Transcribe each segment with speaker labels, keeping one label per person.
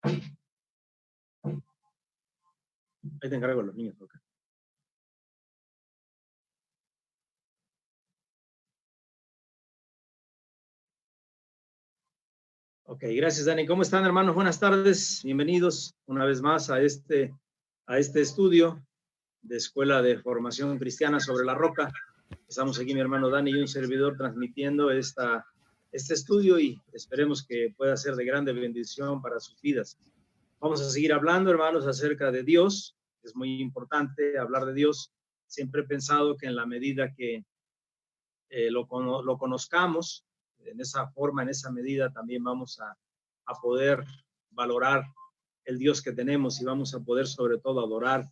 Speaker 1: Ahí te encargo los niños. Okay. Ok, gracias, Dani. ¿Cómo están, hermanos? Buenas tardes. Bienvenidos una vez más a este estudio de Escuela de Formación Cristiana sobre la Roca. Estamos aquí, mi hermano Dani y un servidor, transmitiendo este estudio y esperemos que pueda ser de grande bendición para sus vidas. Vamos a seguir hablando, hermanos, acerca de Dios. Es muy importante hablar de Dios. Siempre he pensado que en la medida que lo conozcamos, en esa forma, en esa medida, también vamos a poder valorar el Dios que tenemos y vamos a poder sobre todo adorar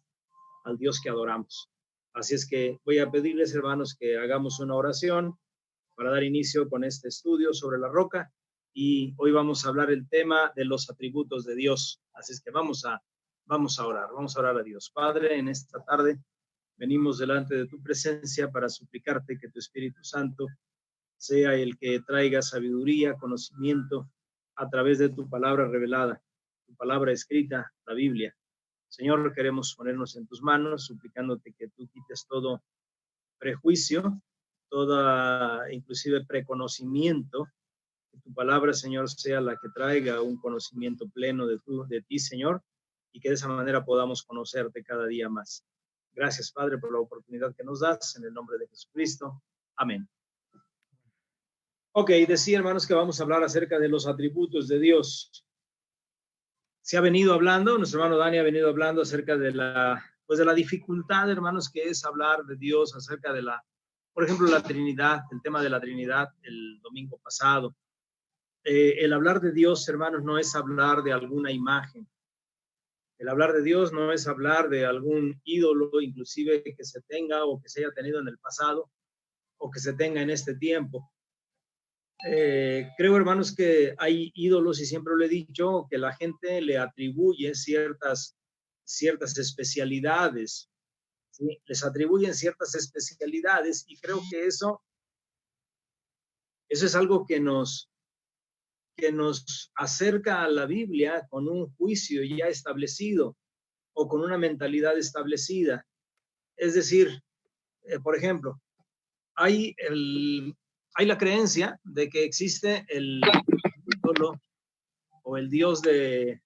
Speaker 1: al Dios que adoramos. Así es que voy a pedirles, hermanos, que hagamos una oración para dar inicio con este estudio sobre la roca, y hoy vamos a hablar el tema de los atributos de Dios. Así es que vamos a orar a Dios. Padre, en esta tarde venimos delante de tu presencia para suplicarte que tu Espíritu Santo sea el que traiga sabiduría, conocimiento a través de tu palabra revelada, tu palabra escrita, la Biblia. Señor, queremos ponernos en tus manos, suplicándote que tú quites todo prejuicio, toda inclusive preconocimiento, que tu palabra, Señor, sea la que traiga un conocimiento pleno de ti, Señor, y que de esa manera podamos conocerte cada día más. Gracias, Padre, por la oportunidad que nos das, en el nombre de Jesucristo. Amén. Ok, decía, hermanos, que vamos a hablar acerca de los atributos de Dios. Se ha venido hablando, nuestro hermano Dani ha venido hablando acerca de la dificultad, hermanos, que es hablar de Dios, acerca de por ejemplo, la Trinidad, el tema de la Trinidad el domingo pasado. El hablar de Dios, hermanos, no es hablar de alguna imagen. El hablar de Dios no es hablar de algún ídolo, inclusive que se tenga o que se haya tenido en el pasado o que se tenga en este tiempo. Creo, hermanos, que hay ídolos, y siempre lo he dicho, que la gente le atribuye ciertas especialidades, ¿sí? Les atribuyen ciertas especialidades, y creo que eso es algo que nos acerca a la Biblia con un juicio ya establecido o con una mentalidad establecida. Es decir, por ejemplo, hay la creencia de que existe el ídolo o el Dios de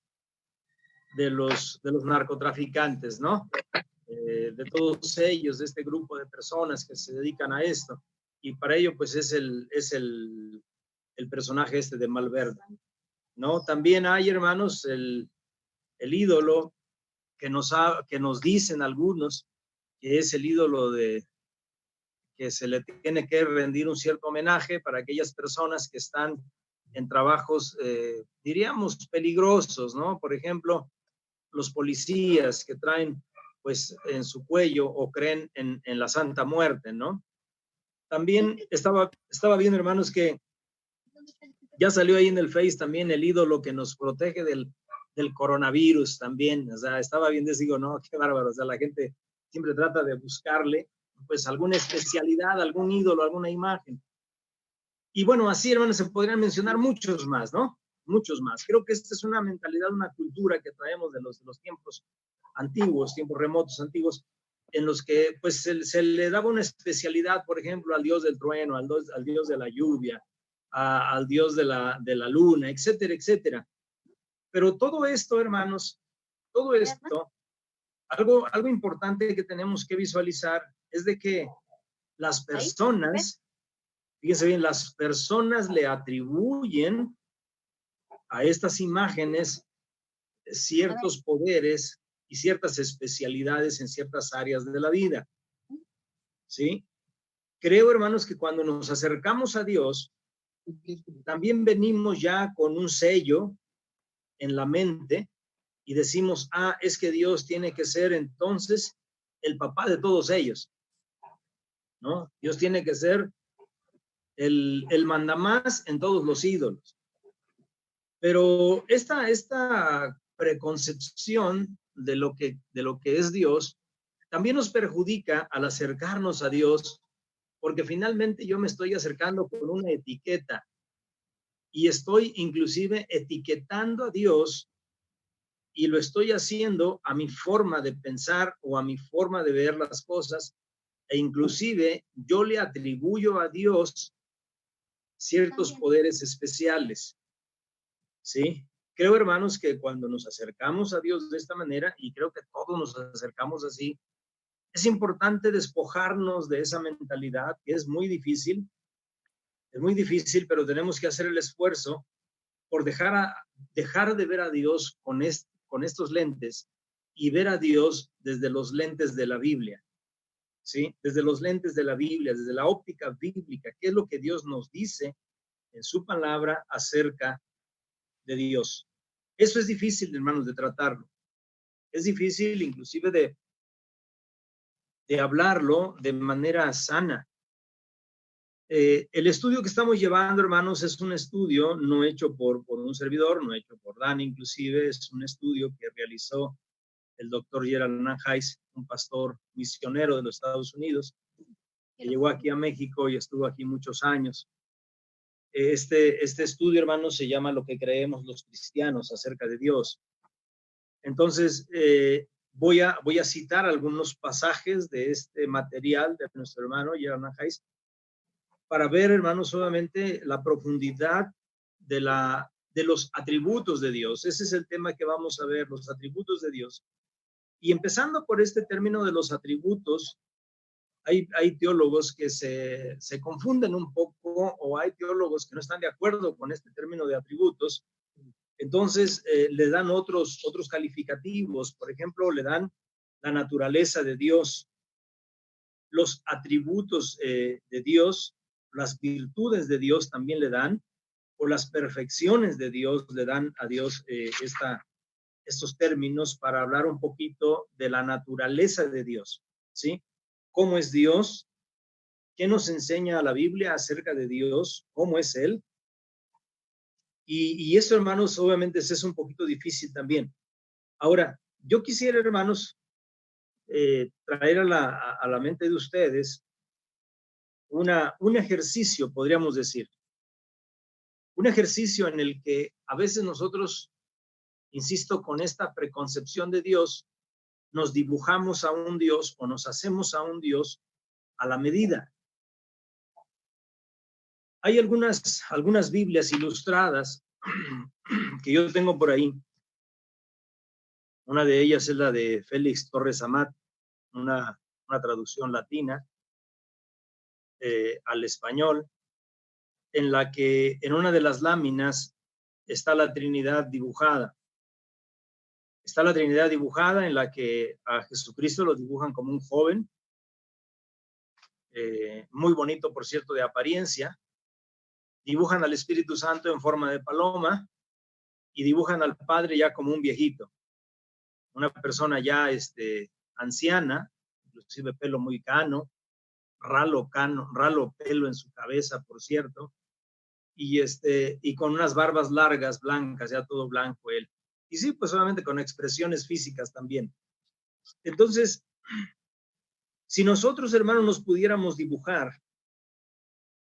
Speaker 1: los narcotraficantes, ¿no? De todos ellos, de este grupo de personas que se dedican a esto. Y para ello, pues, es el personaje este de Malverde, ¿no? También hay, hermanos, el ídolo que nos dicen algunos, que es el ídolo que se le tiene que rendir un cierto homenaje para aquellas personas que están en trabajos, diríamos, peligrosos, ¿no? Por ejemplo, los policías que traen, pues, en su cuello o creen en la Santa Muerte, ¿no? También estaba viendo, hermanos, que ya salió ahí en el Face también el ídolo que nos protege del coronavirus también. O sea, estaba viendo y digo, no, qué bárbaro. O sea, la gente siempre trata de buscarle, pues, alguna especialidad, algún ídolo, alguna imagen. Y bueno, así, hermanos, se podrían mencionar muchos más, ¿no? Muchos más. Creo que esta es una mentalidad, una cultura que traemos de los tiempos antiguos, tiempos remotos antiguos, en los que, pues, se le daba una especialidad, por ejemplo, al dios del trueno, al dios de la lluvia, al dios de la luna, etcétera, etcétera. Pero todo esto, hermanos, todo esto, algo importante que tenemos que visualizar es de que las personas, fíjense bien, las personas le atribuyen a estas imágenes ciertos poderes y ciertas especialidades en ciertas áreas de la vida, ¿sí? Creo, hermanos, que cuando nos acercamos a Dios, también venimos ya con un sello en la mente y decimos, es que Dios tiene que ser entonces el papá de todos ellos, ¿no? Dios tiene que ser el mandamás en todos los ídolos. Pero esta preconcepción de lo que es Dios también nos perjudica al acercarnos a Dios, porque finalmente yo me estoy acercando con una etiqueta y estoy inclusive etiquetando a Dios y lo estoy haciendo a mi forma de pensar o a mi forma de ver las cosas, e inclusive yo le atribuyo a Dios ciertos poderes especiales, ¿sí? Creo, hermanos, que cuando nos acercamos a Dios de esta manera, y creo que todos nos acercamos así, es importante despojarnos de esa mentalidad, que es muy difícil, pero tenemos que hacer el esfuerzo por dejar de ver a Dios con estos lentes y ver a Dios desde los lentes de la Biblia, ¿sí? Desde los lentes de la Biblia, desde la óptica bíblica, qué es lo que Dios nos dice en su palabra acerca de Dios. Eso es difícil, hermanos, de tratarlo. Es difícil inclusive de hablarlo de manera sana. El estudio que estamos llevando, hermanos, es un estudio no hecho por un servidor, no hecho por Dan, inclusive, es un estudio que realizó el doctor Gerald Nanhais, un pastor misionero de los Estados Unidos, que llegó aquí a México y estuvo aquí muchos años. Este estudio, hermanos, se llama Lo que creemos los cristianos acerca de Dios. Entonces, voy a citar algunos pasajes de este material de nuestro hermano Gerald Nanhais para ver, hermanos, obviamente la profundidad de los atributos de Dios. Ese es el tema que vamos a ver, los atributos de Dios. Y empezando por este término de los atributos, hay teólogos que se confunden un poco, o hay teólogos que no están de acuerdo con este término de atributos. Entonces, le dan otros calificativos. Por ejemplo, le dan la naturaleza de Dios, los atributos de Dios, las virtudes de Dios también le dan, o las perfecciones de Dios le dan a Dios estos términos para hablar un poquito de la naturaleza de Dios, ¿sí? ¿Cómo es Dios? ¿Qué nos enseña la Biblia acerca de Dios? ¿Cómo es Él? Y eso, hermanos, obviamente es un poquito difícil también. Ahora, yo quisiera, hermanos, traer a la mente de ustedes un ejercicio, podríamos decir. Un ejercicio en el que a veces nosotros, insisto, con esta preconcepción de Dios, nos dibujamos a un Dios o nos hacemos a un Dios a la medida. Hay algunas Biblias ilustradas que yo tengo por ahí. Una de ellas es la de Félix Torres Amat, una traducción latina al español, en la que en una de las láminas está la Trinidad dibujada. Está la Trinidad dibujada en la que a Jesucristo lo dibujan como un joven, muy bonito, por cierto, de apariencia. Dibujan al Espíritu Santo en forma de paloma y dibujan al Padre ya como un viejito, una persona ya anciana, inclusive pelo muy cano, ralo pelo en su cabeza, por cierto, y con unas barbas largas, blancas, ya todo blanco él. Y sí, pues solamente con expresiones físicas también. Entonces, si nosotros, hermanos, nos pudiéramos dibujar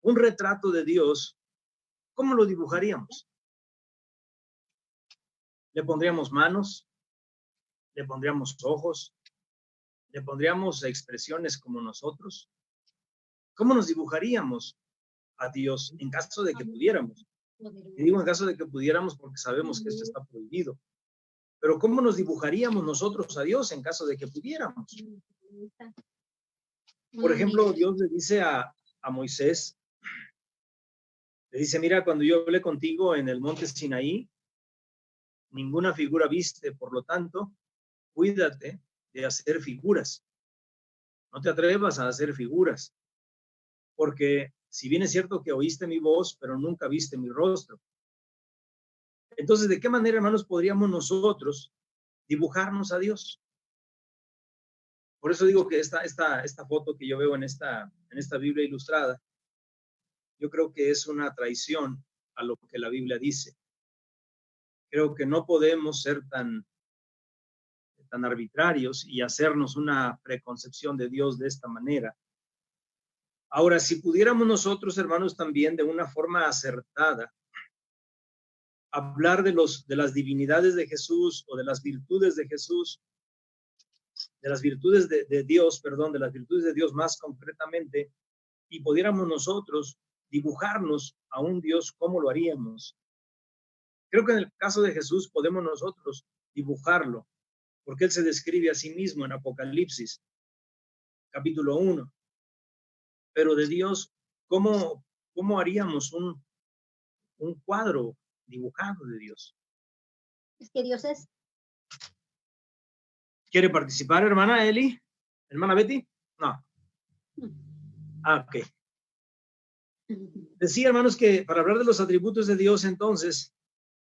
Speaker 1: un retrato de Dios, ¿cómo lo dibujaríamos? ¿Le pondríamos manos? ¿Le pondríamos ojos? ¿Le pondríamos expresiones como nosotros? ¿Cómo nos dibujaríamos a Dios en caso de que pudiéramos? Y digo en caso de que pudiéramos porque sabemos que esto está prohibido. Pero ¿cómo nos dibujaríamos nosotros a Dios en caso de que pudiéramos? Por ejemplo, Dios le dice a Moisés, le dice, mira, cuando yo hablé contigo en el monte Sinaí, ninguna figura viste, por lo tanto, cuídate de hacer figuras. No te atrevas a hacer figuras, porque si bien es cierto que oíste mi voz, pero nunca viste mi rostro. Entonces, ¿de qué manera, hermanos, podríamos nosotros dibujarnos a Dios? Por eso digo que esta foto que yo veo en esta Biblia ilustrada, yo creo que es una traición a lo que la Biblia dice. Creo que no podemos ser tan arbitrarios y hacernos una preconcepción de Dios de esta manera. Ahora, si pudiéramos nosotros, hermanos, también de una forma acertada hablar de las divinidades de Jesús o de las virtudes de Jesús, de las virtudes de Dios, perdón, de las virtudes de Dios más concretamente, y pudiéramos nosotros dibujarnos a un Dios, ¿cómo lo haríamos? Creo que en el caso de Jesús podemos nosotros dibujarlo, porque Él se describe a sí mismo en Apocalipsis, capítulo 1. Pero de Dios, ¿cómo haríamos un cuadro dibujado de Dios?
Speaker 2: Es que Dios es.
Speaker 1: ¿Quiere participar, hermana Eli? ¿Hermana Betty? No. Ok. Decía, hermanos, que para hablar de los atributos de Dios, entonces,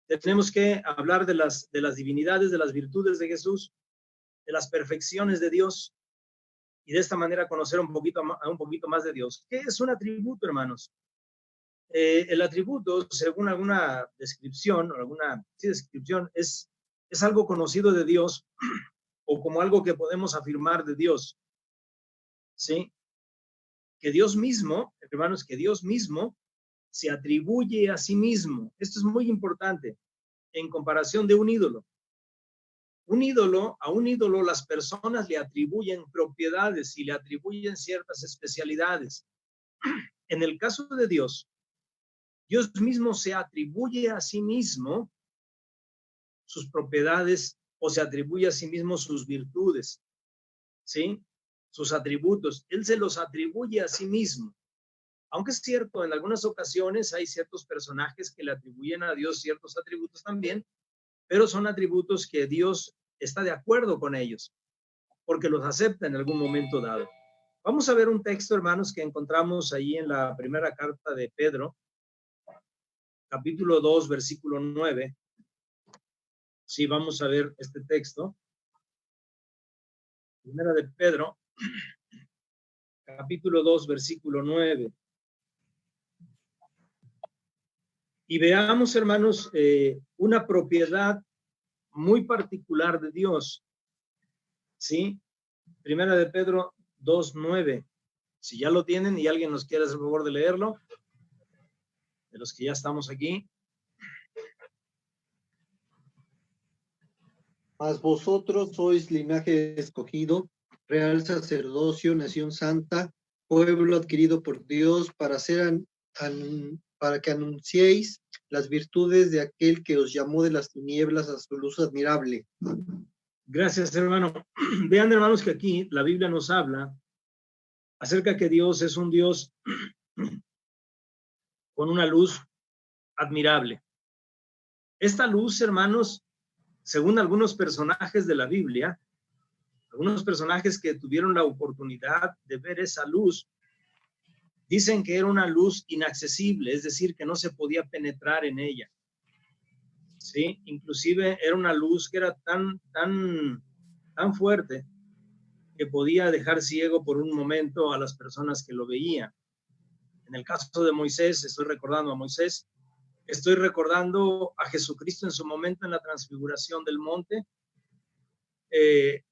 Speaker 1: tenemos que hablar de las divinidades, de las virtudes de Jesús, de las perfecciones de Dios, y de esta manera conocer un poquito más de Dios. ¿Qué es un atributo, hermanos? El atributo, según alguna descripción, es algo conocido de Dios o como algo que podemos afirmar de Dios. ¿Sí? Que Dios mismo, hermanos, que Dios mismo se atribuye a sí mismo. Esto es muy importante en comparación de un ídolo. A un ídolo las personas le atribuyen propiedades y le atribuyen ciertas especialidades. En el caso de Dios, Dios mismo se atribuye a sí mismo sus propiedades o se atribuye a sí mismo sus virtudes, ¿sí? Sus atributos. Él se los atribuye a sí mismo. Aunque es cierto, en algunas ocasiones hay ciertos personajes que le atribuyen a Dios ciertos atributos también, pero son atributos que Dios está de acuerdo con ellos, porque los acepta en algún momento dado. Vamos a ver un texto, hermanos, que encontramos ahí en la primera carta de Pedro, capítulo 2, versículo 9. Sí, vamos a ver este texto. Primera de Pedro, capítulo 2, versículo 9. Y veamos, hermanos, una propiedad muy particular de Dios. ¿Sí? Primera de Pedro 2, 9. Si ya lo tienen y alguien nos quiere hacer el favor de leerlo, de los que ya estamos aquí.
Speaker 3: Mas vosotros sois linaje escogido, real sacerdocio, nación santa, pueblo adquirido por Dios para que anunciéis las virtudes de aquel que os llamó de las tinieblas a su luz admirable.
Speaker 1: Gracias, hermano. Vean, hermanos, que aquí la Biblia nos habla acerca que Dios es un Dios con una luz admirable. Esta luz, hermanos, según algunos personajes de la Biblia, algunos personajes que tuvieron la oportunidad de ver esa luz, dicen que era una luz inaccesible, es decir, que no se podía penetrar en ella. ¿Sí? Inclusive era una luz que era tan fuerte que podía dejar ciego por un momento a las personas que lo veían. En el caso de Moisés, estoy recordando a Moisés, estoy recordando a Jesucristo en su momento en la transfiguración del monte.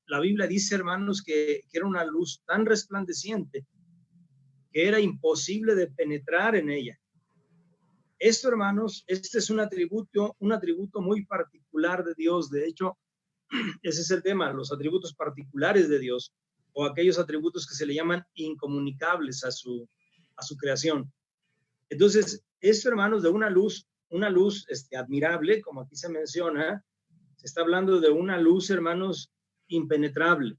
Speaker 1: La Biblia dice, hermanos, que era una luz tan resplandeciente que era imposible de penetrar en ella. Esto, hermanos, este es un atributo muy particular de Dios. De hecho, ese es el tema, los atributos particulares de Dios, o aquellos atributos que se le llaman incomunicables a su creación. Entonces, esto, hermanos, de una luz admirable, como aquí se menciona, se está hablando de una luz, hermanos, impenetrable,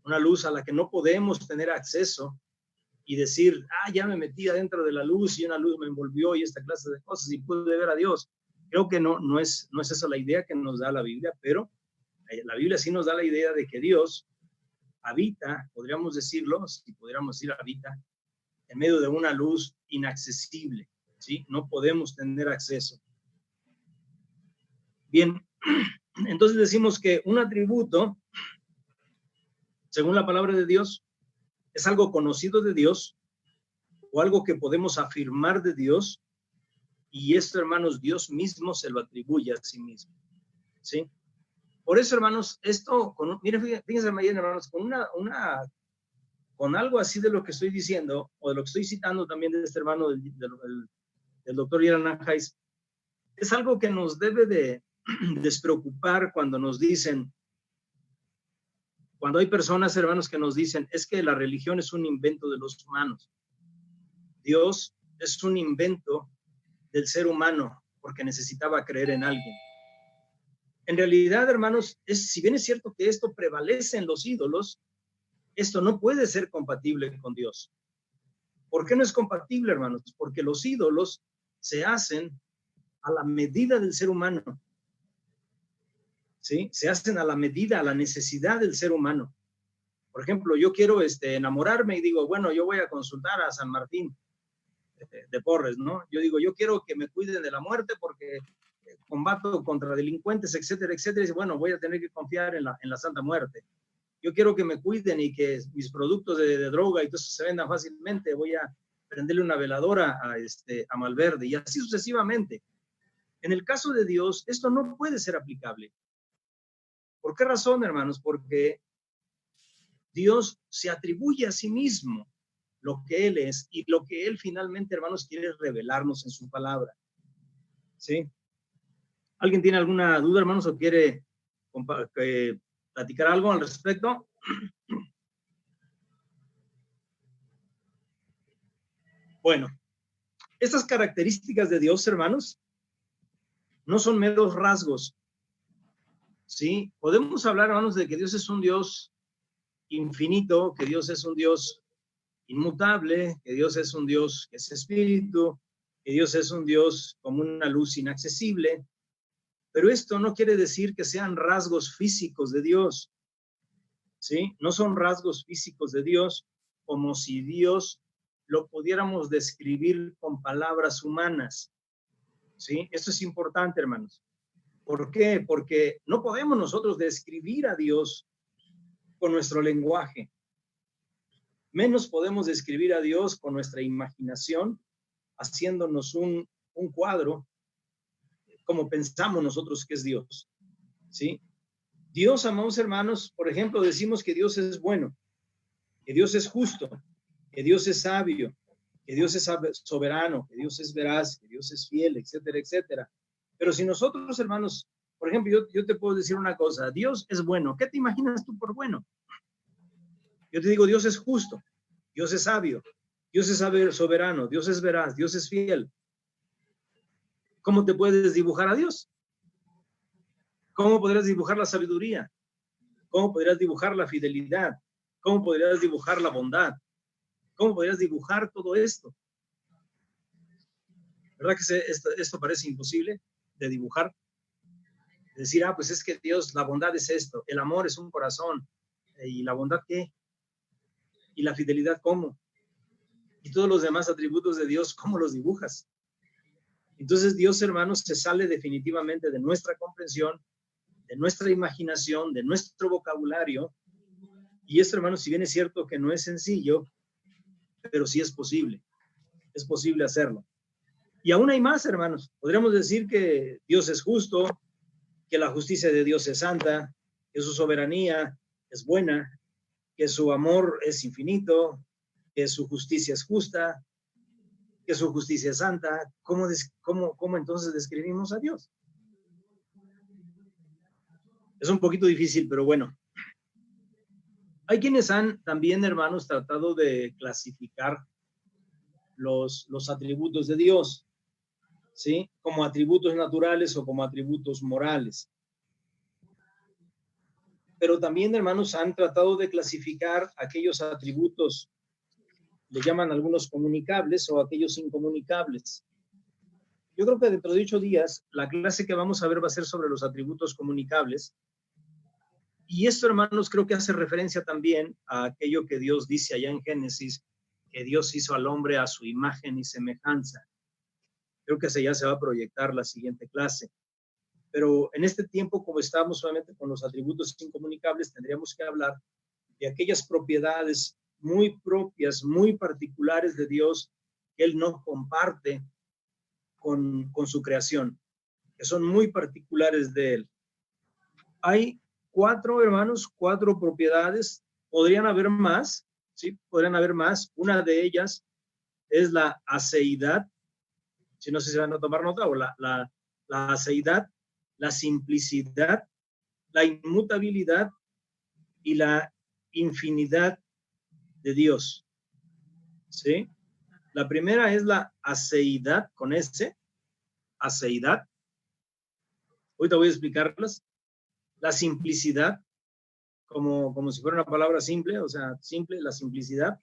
Speaker 1: una luz a la que no podemos tener acceso y decir, ya me metí adentro de la luz y una luz me envolvió y esta clase de cosas y pude ver a Dios. Creo que no es esa la idea que nos da la Biblia, pero la Biblia sí nos da la idea de que Dios habita, podríamos decirlo, si pudiéramos decir habita, en medio de una luz inaccesible, ¿sí? No podemos tener acceso. Bien, entonces decimos que un atributo, según la palabra de Dios, es algo conocido de Dios o algo que podemos afirmar de Dios, y esto, hermanos, Dios mismo se lo atribuye a sí mismo, ¿sí? Por eso, hermanos, esto, miren, fíjense, hermanos, con algo así de lo que estoy diciendo, o de lo que estoy citando también de este hermano del doctor Yaran Anjais, Es algo que nos debe de despreocupar cuando nos dicen, cuando hay personas, hermanos, que nos dicen, es que la religión es un invento de los humanos. Dios es un invento del ser humano porque necesitaba creer en alguien. En realidad, hermanos, si bien es cierto que esto prevalece en los ídolos, esto no puede ser compatible con Dios. ¿Por qué no es compatible, hermanos? Porque los ídolos se hacen a la medida del ser humano. ¿Sí? Se hacen a la medida, a la necesidad del ser humano. Por ejemplo, yo quiero enamorarme y digo, bueno, yo voy a consultar a San Martín de Porres, ¿no? Yo digo, yo quiero que me cuiden de la muerte porque combato contra delincuentes, etcétera, etcétera. Y dice, bueno, voy a tener que confiar en la Santa Muerte. Yo quiero que me cuiden y que mis productos de droga y todo eso se vendan fácilmente. Voy a prenderle una veladora a Malverde y así sucesivamente. En el caso de Dios, esto no puede ser aplicable. ¿Por qué razón, hermanos? Porque Dios se atribuye a sí mismo lo que Él es y lo que Él finalmente, hermanos, quiere revelarnos en su palabra. ¿Sí? ¿Alguien tiene alguna duda, hermanos, o quiere platicar algo al respecto? Bueno, estas características de Dios, hermanos, no son meros rasgos. ¿Sí? Podemos hablar, hermanos, de que Dios es un Dios infinito, que Dios es un Dios inmutable, que Dios es un Dios que es espíritu, que Dios es un Dios como una luz inaccesible, pero esto no quiere decir que sean rasgos físicos de Dios, ¿sí? No son rasgos físicos de Dios como si Dios lo pudiéramos describir con palabras humanas, ¿sí? Esto es importante, hermanos. ¿Por qué? Porque no podemos nosotros describir a Dios con nuestro lenguaje. Menos podemos describir a Dios con nuestra imaginación, haciéndonos un cuadro como pensamos nosotros que es Dios, ¿sí? Dios, amados hermanos, por ejemplo, decimos que Dios es bueno, que Dios es justo, que Dios es sabio, que Dios es soberano, que Dios es veraz, que Dios es fiel, etcétera, etcétera. Pero si nosotros, hermanos, por ejemplo, yo te puedo decir una cosa, Dios es bueno, ¿qué te imaginas tú por bueno? Yo te digo, Dios es justo, Dios es sabio, Dios es soberano, Dios es veraz, Dios es fiel. ¿Cómo te puedes dibujar a Dios? ¿Cómo podrías dibujar la sabiduría? ¿Cómo podrías dibujar la fidelidad? ¿Cómo podrías dibujar la bondad? ¿Cómo podrías dibujar todo esto? ¿Verdad que esto parece imposible de dibujar? Decir, pues es que Dios, la bondad es esto, el amor es un corazón. ¿Y la bondad qué? ¿Y la fidelidad cómo? Y todos los demás atributos de Dios, ¿cómo los dibujas? Entonces Dios, hermanos, se sale definitivamente de nuestra comprensión, de nuestra imaginación, de nuestro vocabulario. Y esto, hermanos, si bien es cierto que no es sencillo, pero sí es posible hacerlo. Y aún hay más, hermanos. Podríamos decir que Dios es justo, que la justicia de Dios es santa, que su soberanía es buena, que su amor es infinito, que su justicia es justa, que su justicia es santa. ¿Cómo entonces describimos a Dios? Es un poquito difícil, pero bueno. Hay quienes han también, hermanos, tratado de clasificar los atributos de Dios, ¿sí? Como atributos naturales o como atributos morales. Pero también, hermanos, han tratado de clasificar aquellos atributos, le llaman algunos comunicables o aquellos incomunicables. Yo creo que dentro de 8 días, la clase que vamos a ver va a ser sobre los atributos comunicables. Y esto, hermanos, creo que hace referencia también a aquello que Dios dice allá en Génesis, que Dios hizo al hombre a su imagen y semejanza. Creo que hacia allá se va a proyectar la siguiente clase. Pero en este tiempo, como estamos solamente con los atributos incomunicables, tendríamos que hablar de aquellas propiedades muy propias, muy particulares de Dios, que Él no comparte con su creación, que son muy particulares de Él. Hay 4, hermanos, 4 propiedades, podrían haber más, ¿sí? Podrían haber más. Una de ellas es la aceidad, si no sé si van a tomar nota, o la la aceidad, la simplicidad, la inmutabilidad y la infinidad de Dios. ¿Sí? La primera es la aceidad, con S, aceidad. Ahorita voy a explicarlas. La simplicidad, como si fuera una palabra simple, o sea, simple, la simplicidad.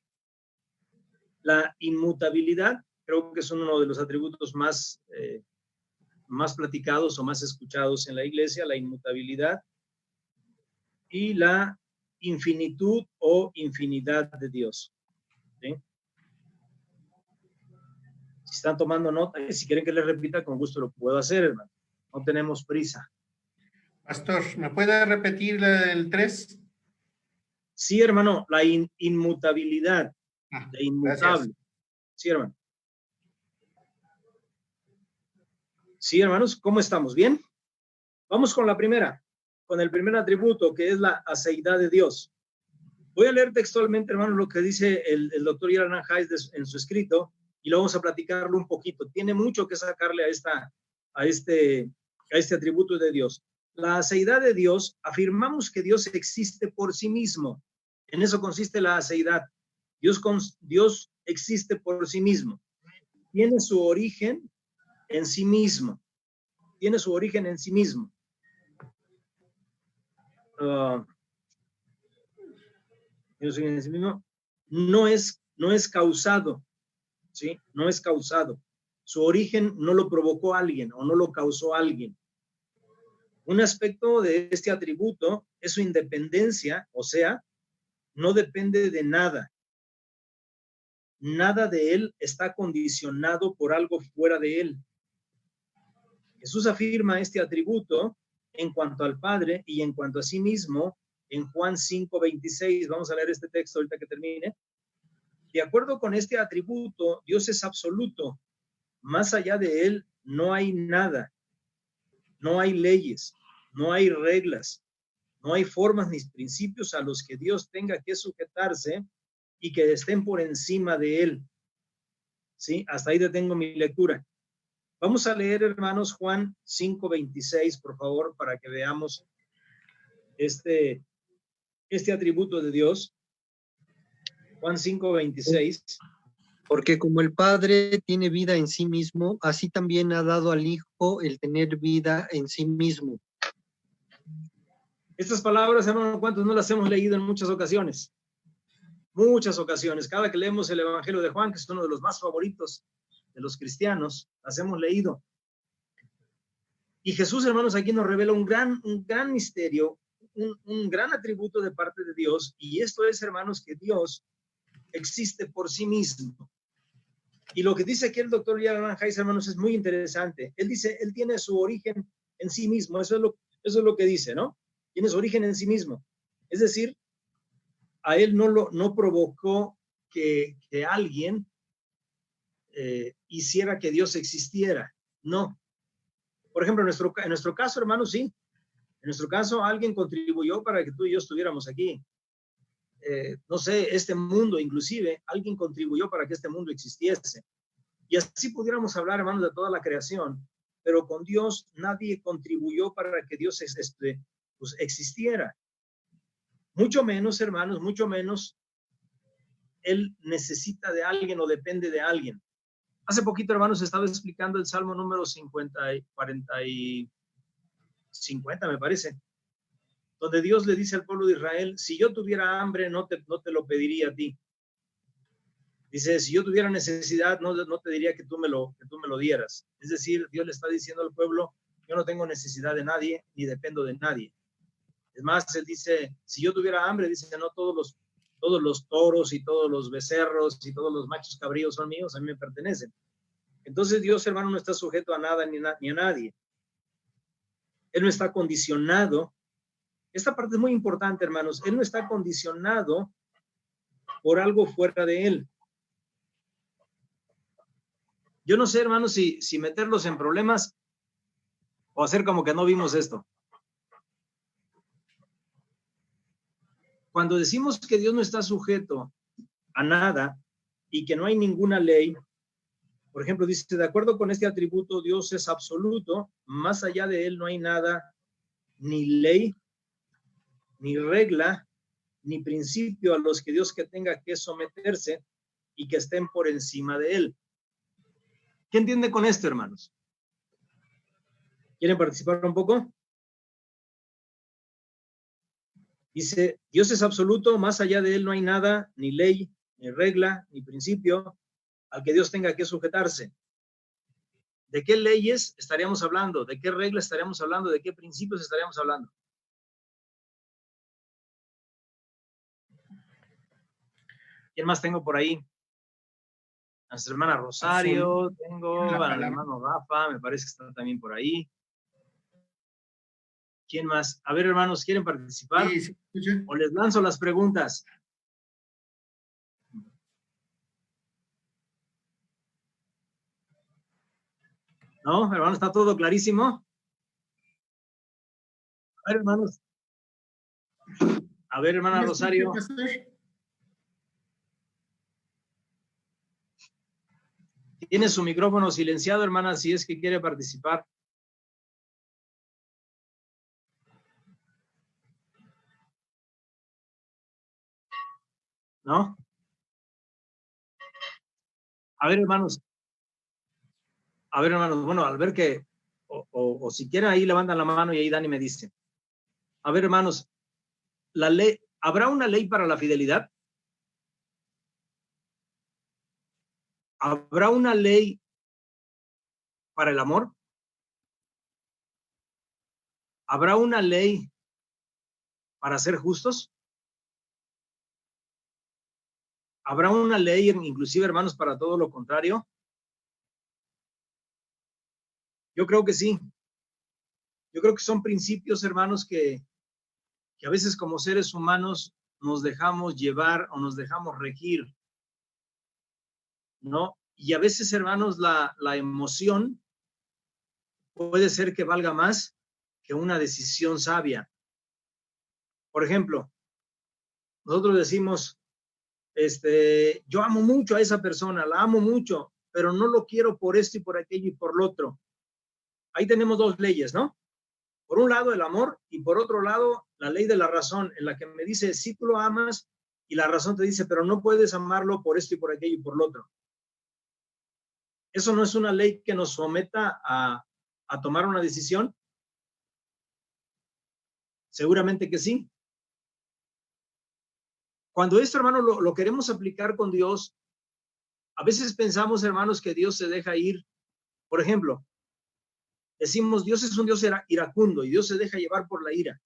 Speaker 1: La inmutabilidad, creo que es uno de los atributos más platicados o más escuchados en la iglesia, la inmutabilidad. Y la infinitud o infinidad de Dios. ¿Sí? Si están tomando nota, si quieren que les repita, con gusto lo puedo hacer, hermano. No tenemos prisa.
Speaker 4: Pastor, ¿me puede repetir el 3?
Speaker 1: Sí, hermano, la inmutabilidad, de inmutable.
Speaker 4: Gracias.
Speaker 1: Sí, hermano. Sí, hermanos, ¿cómo estamos? ¿Bien? Vamos con la primera, con el primer atributo, que es la aceidad de Dios. Voy a leer textualmente, hermano, lo que dice el doctor Yaran Hayes en su escrito, y lo vamos a platicarlo un poquito. Tiene mucho que sacarle a este atributo de Dios. La aceidad de Dios, afirmamos que Dios existe por sí mismo. En eso consiste la aceidad. Dios existe por sí mismo. Tiene su origen en sí mismo. Tiene su origen en sí mismo. No es causado, ¿sí? No es causado. Su origen no lo provocó alguien o no lo causó alguien. Un aspecto de este atributo es su independencia, o sea, no depende de nada. Nada de él está condicionado por algo fuera de él. Jesús afirma este atributo en cuanto al Padre y en cuanto a sí mismo en Juan 5:26. Vamos a leer este texto ahorita que termine. De acuerdo con este atributo, Dios es absoluto. Más allá de él no hay nada. No hay leyes, no hay reglas, no hay formas ni principios a los que Dios tenga que sujetarse y que estén por encima de él. ¿Sí? Hasta ahí detengo mi lectura. Vamos a leer, hermanos, Juan 5:26, por favor, para que veamos este atributo de Dios. Juan 5:26.
Speaker 3: Porque como el Padre tiene vida en sí mismo, así también ha dado al Hijo el tener vida en sí mismo.
Speaker 1: Estas palabras, hermano, ¿cuántos no las hemos leído en muchas ocasiones? Muchas ocasiones. Cada que leemos el Evangelio de Juan, que es uno de los más favoritos de los cristianos, las hemos leído. Y Jesús, hermanos, aquí nos revela un gran misterio, un gran atributo de parte de Dios. Y esto es, hermanos, que Dios existe por sí mismo. Y lo que dice aquí el doctor Yaran Hayes, hermanos, es muy interesante. Él dice, él tiene su origen en sí mismo. Eso es lo que dice, ¿no? Tiene su origen en sí mismo. Es decir, a él no provocó que alguien hiciera que Dios existiera. No. Por ejemplo, en nuestro caso, hermanos, sí. En nuestro caso, alguien contribuyó para que tú y yo estuviéramos aquí. No sé, este mundo, inclusive, alguien contribuyó para que este mundo existiese. Y así pudiéramos hablar, hermanos, de toda la creación, pero con Dios nadie contribuyó para que Dios pues, existiera. Mucho menos, hermanos, mucho menos Él necesita de alguien o depende de alguien. Hace poquito, hermanos, estaba explicando el Salmo número 50, me parece, donde Dios le dice al pueblo de Israel, si yo tuviera hambre, no te lo pediría a ti. Dice, si yo tuviera necesidad, no te diría que tú me lo dieras. Es decir, Dios le está diciendo al pueblo, yo no tengo necesidad de nadie, ni dependo de nadie. Es más, él dice, si yo tuviera hambre, dice, no todos los toros y todos los becerros y todos los machos cabríos son míos, a mí me pertenecen. Entonces Dios, hermano, no está sujeto a nada ni a nadie. Él no está condicionado. Esta parte es muy importante, hermanos. Él no está condicionado por algo fuera de él. Yo no sé, hermanos, si meterlos en problemas o hacer como que no vimos esto. Cuando decimos que Dios no está sujeto a nada y que no hay ninguna ley, Por ejemplo, dice, de acuerdo con este atributo, Dios es absoluto, más allá de él no hay nada, ni ley, ni regla, ni principio a los que Dios que tenga que someterse y que estén por encima de él. ¿Qué entiende con esto, hermanos? ¿Quieren participar un poco? Dice, Dios es absoluto, más allá de él no hay nada, ni ley, ni regla, ni principio al que Dios tenga que sujetarse. ¿De qué leyes estaríamos hablando? ¿De qué reglas estaríamos hablando? ¿De qué principios estaríamos hablando? ¿Quién más tengo por ahí? A nuestra hermana Rosario, tengo al hermano Rafa, me parece que está también por ahí. ¿Quién más? A ver, hermanos, ¿quieren participar?
Speaker 4: Sí, sí.
Speaker 1: O les lanzo las preguntas. ¿No, hermano? ¿Está todo clarísimo? A ver, hermanos. A ver, hermana Rosario. Tiene su micrófono silenciado, hermana, si es que quiere participar. ¿No? A ver, hermanos. A ver, hermanos, bueno, al ver que, o si quieren ahí levantan la mano y ahí Dani me dice. A ver, hermanos, la ley, ¿habrá una ley para la fidelidad? ¿Habrá una ley para el amor? ¿Habrá una ley para ser justos? ¿Habrá una ley, inclusive, hermanos, para todo lo contrario? Yo creo que sí. Yo creo que son principios, hermanos, que a veces como seres humanos nos dejamos llevar o nos dejamos regir, ¿no? Y a veces, hermanos, la emoción puede ser que valga más que una decisión sabia. Por ejemplo, nosotros decimos, yo amo mucho a esa persona, la amo mucho, pero no lo quiero por esto y por aquello y por lo otro. Ahí tenemos dos leyes, ¿no? Por un lado el amor y por otro lado la ley de la razón, en la que me dice, sí tú lo amas, y la razón te dice, pero no puedes amarlo por esto y por aquello y por lo otro. ¿Eso no es una ley que nos someta a tomar una decisión? Seguramente que sí. Cuando esto, hermano, lo queremos aplicar con Dios, a veces pensamos, hermanos, que Dios se deja ir. Por ejemplo, decimos, Dios es un Dios iracundo y Dios se deja llevar por la ira.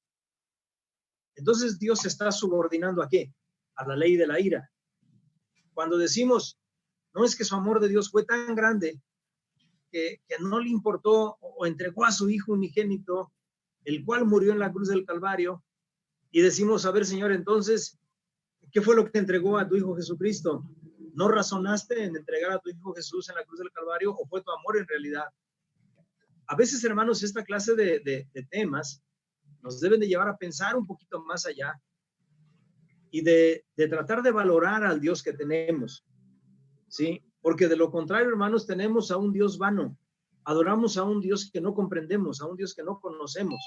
Speaker 1: Entonces, Dios se está subordinando ¿a qué? A la ley de la ira. Cuando decimos, no es que su amor de Dios fue tan grande que no le importó o entregó a su Hijo unigénito, el cual murió en la cruz del Calvario, y decimos, a ver, Señor, entonces, ¿qué fue lo que te entregó a tu Hijo Jesucristo? ¿No razonaste en entregar a tu Hijo Jesús en la cruz del Calvario o fue tu amor en realidad? A veces, hermanos, esta clase de temas nos deben de llevar a pensar un poquito más allá y de tratar de valorar al Dios que tenemos, ¿sí? Porque de lo contrario, hermanos, tenemos a un Dios vano. Adoramos a un Dios que no comprendemos, a un Dios que no conocemos.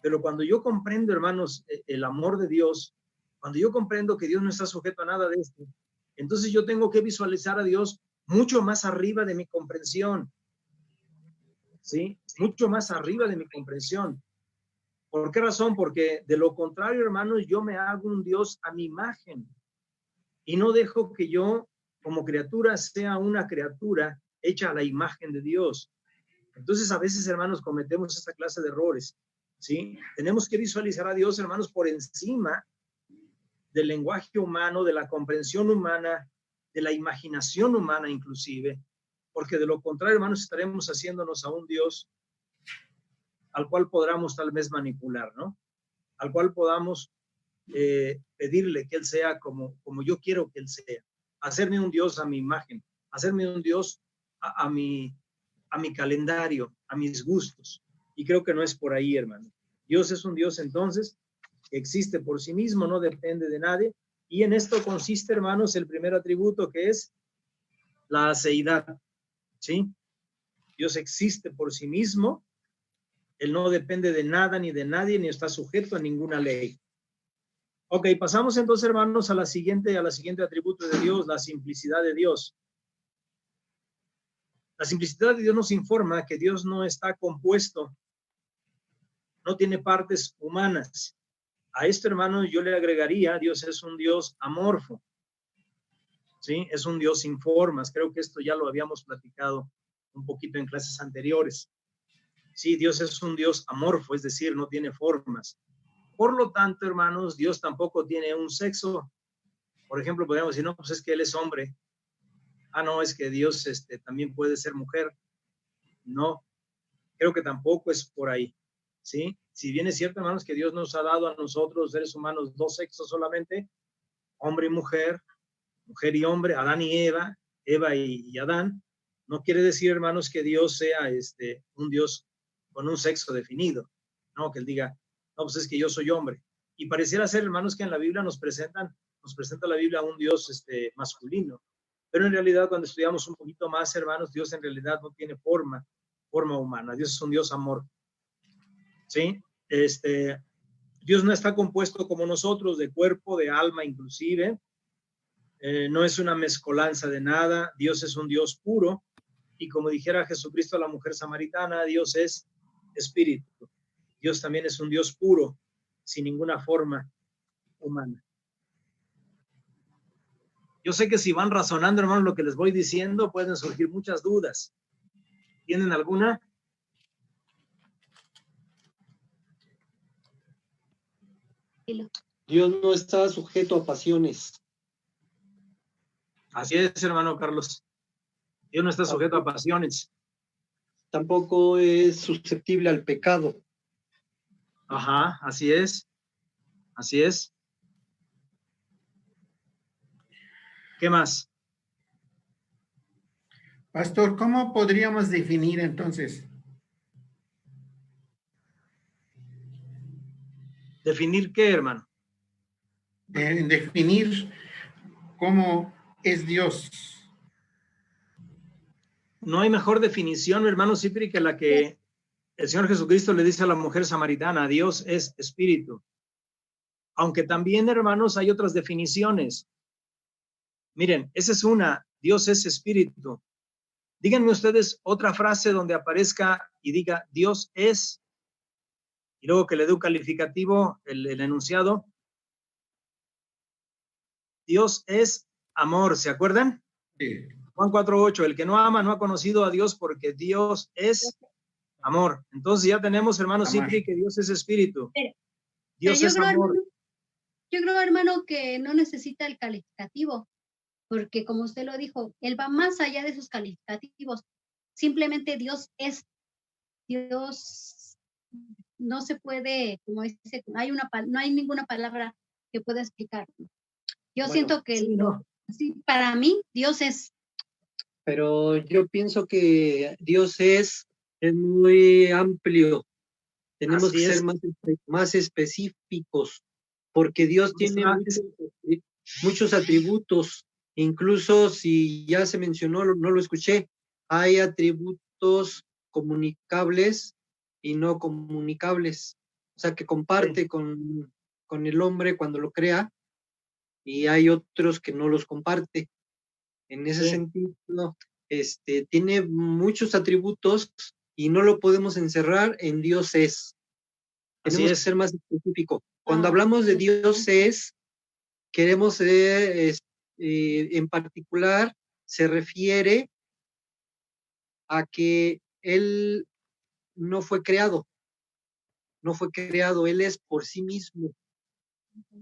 Speaker 1: Pero cuando yo comprendo, hermanos, el amor de Dios, cuando yo comprendo que Dios no está sujeto a nada de esto, entonces yo tengo que visualizar a Dios mucho más arriba de mi comprensión, ¿sí? Mucho más arriba de mi comprensión. ¿Por qué razón? Porque de lo contrario, hermanos, yo me hago un Dios a mi imagen y no dejo que yo, como criatura, sea una criatura hecha a la imagen de Dios. Entonces, a veces, hermanos, cometemos esta clase de errores, ¿sí? Tenemos que visualizar a Dios, hermanos, por encima del lenguaje humano, de la comprensión humana, de la imaginación humana inclusive, porque de lo contrario, hermanos, estaremos haciéndonos a un Dios al cual podamos tal vez manipular, ¿no? Al cual podamos pedirle que Él sea como yo quiero que Él sea. Hacerme un Dios a mi imagen, hacerme un Dios a mi calendario, a mis gustos. Y creo que no es por ahí, hermano. Dios es un Dios entonces que existe por sí mismo, no depende de nadie. Y en esto consiste, hermanos, el primer atributo que es la aceidad. ¿sí? Dios existe por sí mismo. Él no depende de nada ni de nadie, ni está sujeto a ninguna ley. Ok, pasamos entonces, hermanos, a la siguiente atributo de Dios, la simplicidad de Dios. La simplicidad de Dios nos informa que Dios no está compuesto, no tiene partes humanas. A esto, hermano, yo le agregaría, Dios es un Dios amorfo, ¿sí? Es un Dios sin formas. Creo que esto ya lo habíamos platicado un poquito en clases anteriores. Sí, Dios es un Dios amorfo, es decir, no tiene formas. Por lo tanto, hermanos, Dios tampoco tiene un sexo. Por ejemplo, podríamos decir, no, pues es que Él es hombre. Ah, no, es que Dios también puede ser mujer. No, creo que tampoco es por ahí, ¿sí? Si bien es cierto, hermanos, que Dios nos ha dado a nosotros, seres humanos, dos sexos solamente, hombre y mujer y hombre, Adán y Eva, Eva y Adán, no quiere decir, hermanos, que Dios sea un Dios con un sexo definido, ¿no? Que Él diga, no, pues es que yo soy hombre. Y pareciera ser, hermanos, que en la Biblia nos presenta la Biblia a un Dios masculino. Pero en realidad, cuando estudiamos un poquito más, hermanos, Dios en realidad no tiene forma humana. Dios es un Dios amor. ¿Sí? Dios no está compuesto como nosotros, de cuerpo, de alma inclusive. No es una mezcolanza de nada. Dios es un Dios puro. Y como dijera Jesucristo a la mujer samaritana, Dios es espíritu. Dios también es un Dios puro, sin ninguna forma humana. Yo sé que si van razonando, hermanos, lo que les voy diciendo, pueden surgir muchas dudas. ¿Tienen alguna?
Speaker 3: Dios no está sujeto a pasiones.
Speaker 1: Así es, hermano Carlos. Dios no está sujeto a pasiones.
Speaker 3: Tampoco es susceptible al pecado.
Speaker 1: Ajá, así es. Así es. ¿Qué más?
Speaker 4: Pastor, ¿cómo podríamos definir entonces?
Speaker 1: ¿Definir qué, hermano?
Speaker 4: Definir cómo es Dios.
Speaker 1: No hay mejor definición, hermano Cipri, que la que el Señor Jesucristo le dice a la mujer samaritana: Dios es espíritu. Aunque también, hermanos, hay otras definiciones. Miren, esa es una: Dios es espíritu. Díganme ustedes otra frase donde aparezca y diga Dios es, y luego que le dé un calificativo, el enunciado. Dios es amor, ¿se acuerdan?
Speaker 4: Sí.
Speaker 1: Juan 4:8, el que no ama no ha conocido a Dios, porque Dios es amor. Entonces ya tenemos, hermano Cipri, que Dios es espíritu. Dios es amor.
Speaker 2: Yo creo, hermano, que no necesita el calificativo, porque como usted lo dijo, Él va más allá de sus calificativos. Simplemente Dios es. Dios no se puede, como dice, no hay ninguna palabra que pueda explicar. Yo siento que
Speaker 1: sí, no.
Speaker 2: sí, para mí Dios es.
Speaker 3: Pero yo pienso que Dios es muy amplio. Tenemos
Speaker 1: Así
Speaker 3: que
Speaker 1: es.
Speaker 3: ser más específicos, porque Dios tiene muchos atributos. Incluso si ya se mencionó, no lo escuché, hay atributos comunicables y no comunicables. O sea, que comparte con el hombre cuando lo crea, y hay otros que no los comparte. En ese sentido, tiene muchos atributos y no lo podemos encerrar en Dios es. Tenemos que ser más específicos. Cuando hablamos de Dios es, queremos en particular, se refiere a que Él no fue creado. No fue creado, Él es por sí mismo.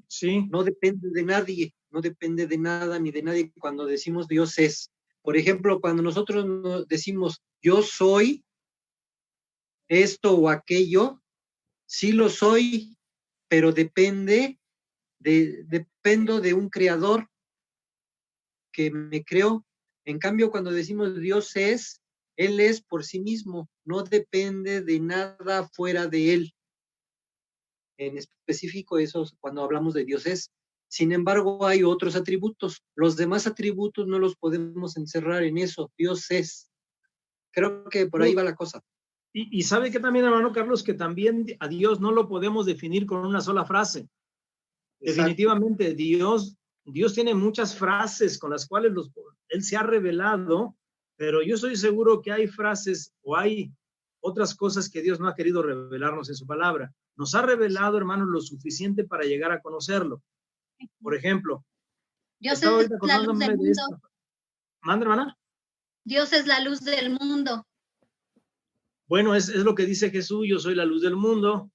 Speaker 1: Sí.
Speaker 3: No depende de nadie, no depende de nada ni de nadie cuando decimos Dios es. Por ejemplo, cuando nosotros decimos yo soy esto o aquello, sí lo soy, pero dependo de un creador que me creó. En cambio, cuando decimos Dios es, Él es por sí mismo, no depende de nada fuera de Él. En específico, eso es cuando hablamos de Dios es. Sin embargo, hay otros atributos. Los demás atributos no los podemos encerrar en eso. Dios es. Creo que por ahí va la cosa.
Speaker 1: Y sabe que también, hermano Carlos, que también a Dios no lo podemos definir con una sola frase.
Speaker 3: Exacto.
Speaker 1: Definitivamente, Dios tiene muchas frases con las cuales Él se ha revelado, pero yo estoy seguro que hay frases o hay otras cosas que Dios no ha querido revelarnos en su palabra. Nos ha revelado, hermanos, lo suficiente para llegar a conocerlo. Por ejemplo,
Speaker 2: Dios
Speaker 1: estaba
Speaker 2: es
Speaker 1: ahorita
Speaker 2: la luz
Speaker 1: acordándome
Speaker 2: del
Speaker 1: de esto.
Speaker 2: mundo.
Speaker 1: ¿Manda, hermana?
Speaker 2: Dios es la luz del mundo.
Speaker 1: Bueno, es lo que dice Jesús, yo soy la luz del mundo.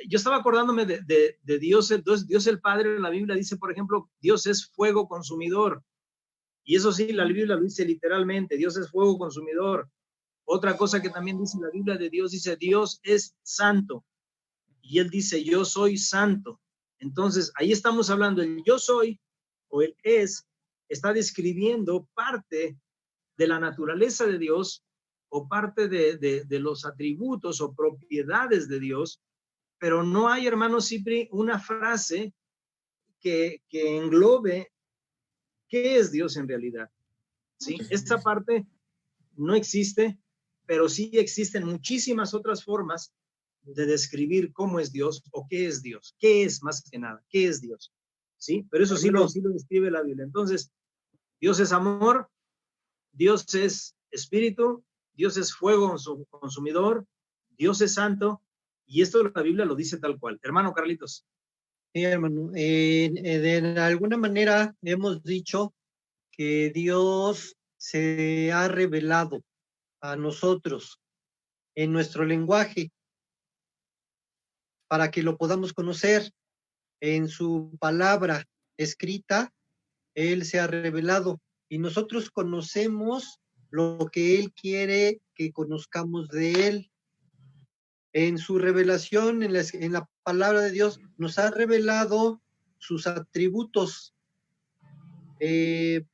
Speaker 1: Yo estaba acordándome de Dios, Dios el Padre. En la Biblia dice, por ejemplo, Dios es fuego consumidor. Y eso sí, la Biblia lo dice literalmente, Dios es fuego consumidor. Otra cosa que también dice la Biblia de Dios, dice, Dios es santo. Y Él dice, yo soy santo. Entonces, ahí estamos hablando, el yo soy o el es, está describiendo parte de la naturaleza de Dios o parte de los atributos o propiedades de Dios, pero no hay, hermano Cipri, una frase que englobe qué es Dios en realidad. ¿Sí? Esta parte no existe, pero sí existen muchísimas otras formas de describir cómo es Dios o qué es Dios. ¿Qué es más que nada? ¿Qué es Dios? ¿Sí? Pero eso sí lo describe la Biblia. Entonces, Dios es amor, Dios es espíritu, Dios es fuego consumidor, Dios es santo, y esto la Biblia lo dice tal cual. Hermano Carlitos.
Speaker 3: Sí, hermano. De alguna manera hemos dicho que Dios se ha revelado a nosotros en nuestro lenguaje para que lo podamos conocer. En su palabra escrita, Él se ha revelado y nosotros conocemos lo que Él quiere que conozcamos de Él. En su revelación, en la palabra de Dios, nos ha revelado sus atributos. Desde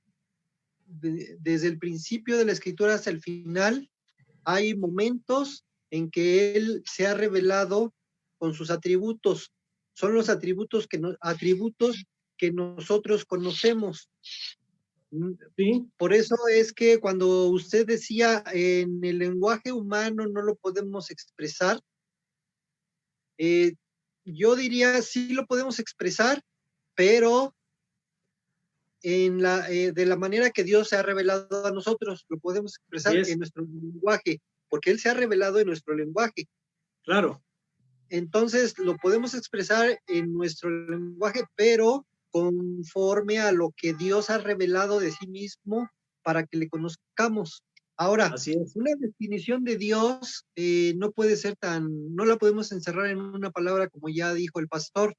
Speaker 3: el principio de la escritura hasta el final, hay momentos en que Él se ha revelado con sus atributos. Son los atributos que nosotros conocemos.
Speaker 1: Sí.
Speaker 3: Por eso es que cuando usted decía en el lenguaje humano no lo podemos expresar, yo diría sí lo podemos expresar, pero de la manera que Dios se ha revelado a nosotros, lo podemos expresar en nuestro lenguaje, porque Él se ha revelado en nuestro lenguaje.
Speaker 1: Claro.
Speaker 3: Entonces lo podemos expresar en nuestro lenguaje, pero conforme a lo que Dios ha revelado de sí mismo para que le conozcamos. Ahora,
Speaker 1: así es.
Speaker 3: Una definición de Dios no puede ser no la podemos encerrar en una palabra como ya dijo el pastor.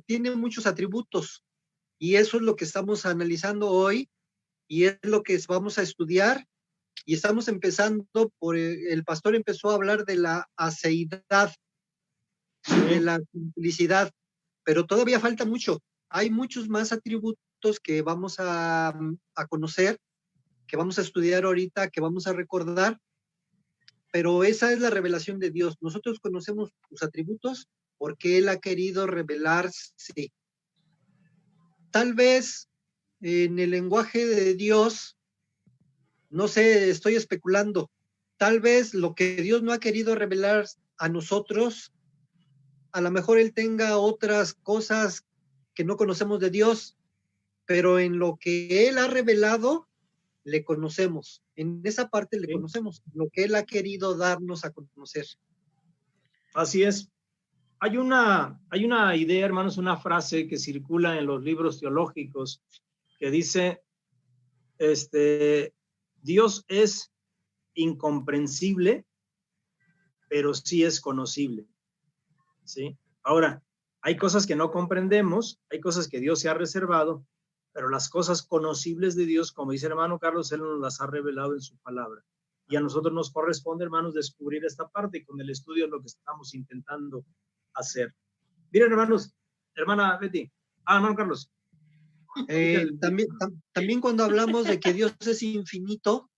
Speaker 3: Tiene muchos atributos y eso es lo que estamos analizando hoy y es lo que vamos a estudiar. Y estamos empezando el pastor empezó a hablar de la aceidad, de la simplicidad, pero todavía falta mucho. Hay muchos más atributos que vamos a conocer, que vamos a estudiar ahorita, que vamos a recordar, pero esa es la revelación de Dios. Nosotros conocemos sus atributos porque Él ha querido revelarse. Tal vez en el lenguaje de Dios, no sé, estoy especulando, tal vez lo que Dios no ha querido revelar a nosotros, a lo mejor Él tenga otras cosas que no conocemos de Dios, pero en lo que Él ha revelado, le conocemos. En esa parte le conocemos, lo que Él ha querido darnos a conocer.
Speaker 1: Así es. Hay una idea, hermanos, una frase que circula en los libros teológicos que dice, Dios es incomprensible, pero sí es conocible. ¿Sí? Ahora, hay cosas que no comprendemos, hay cosas que Dios se ha reservado, pero las cosas conocibles de Dios, como dice el hermano Carlos, Él nos las ha revelado en su palabra. Y a nosotros nos corresponde, hermanos, descubrir esta parte, y con el estudio es lo que estamos intentando hacer. Miren, hermanos, hermana Betty, hermano Carlos.
Speaker 3: También cuando hablamos de que Dios es infinito,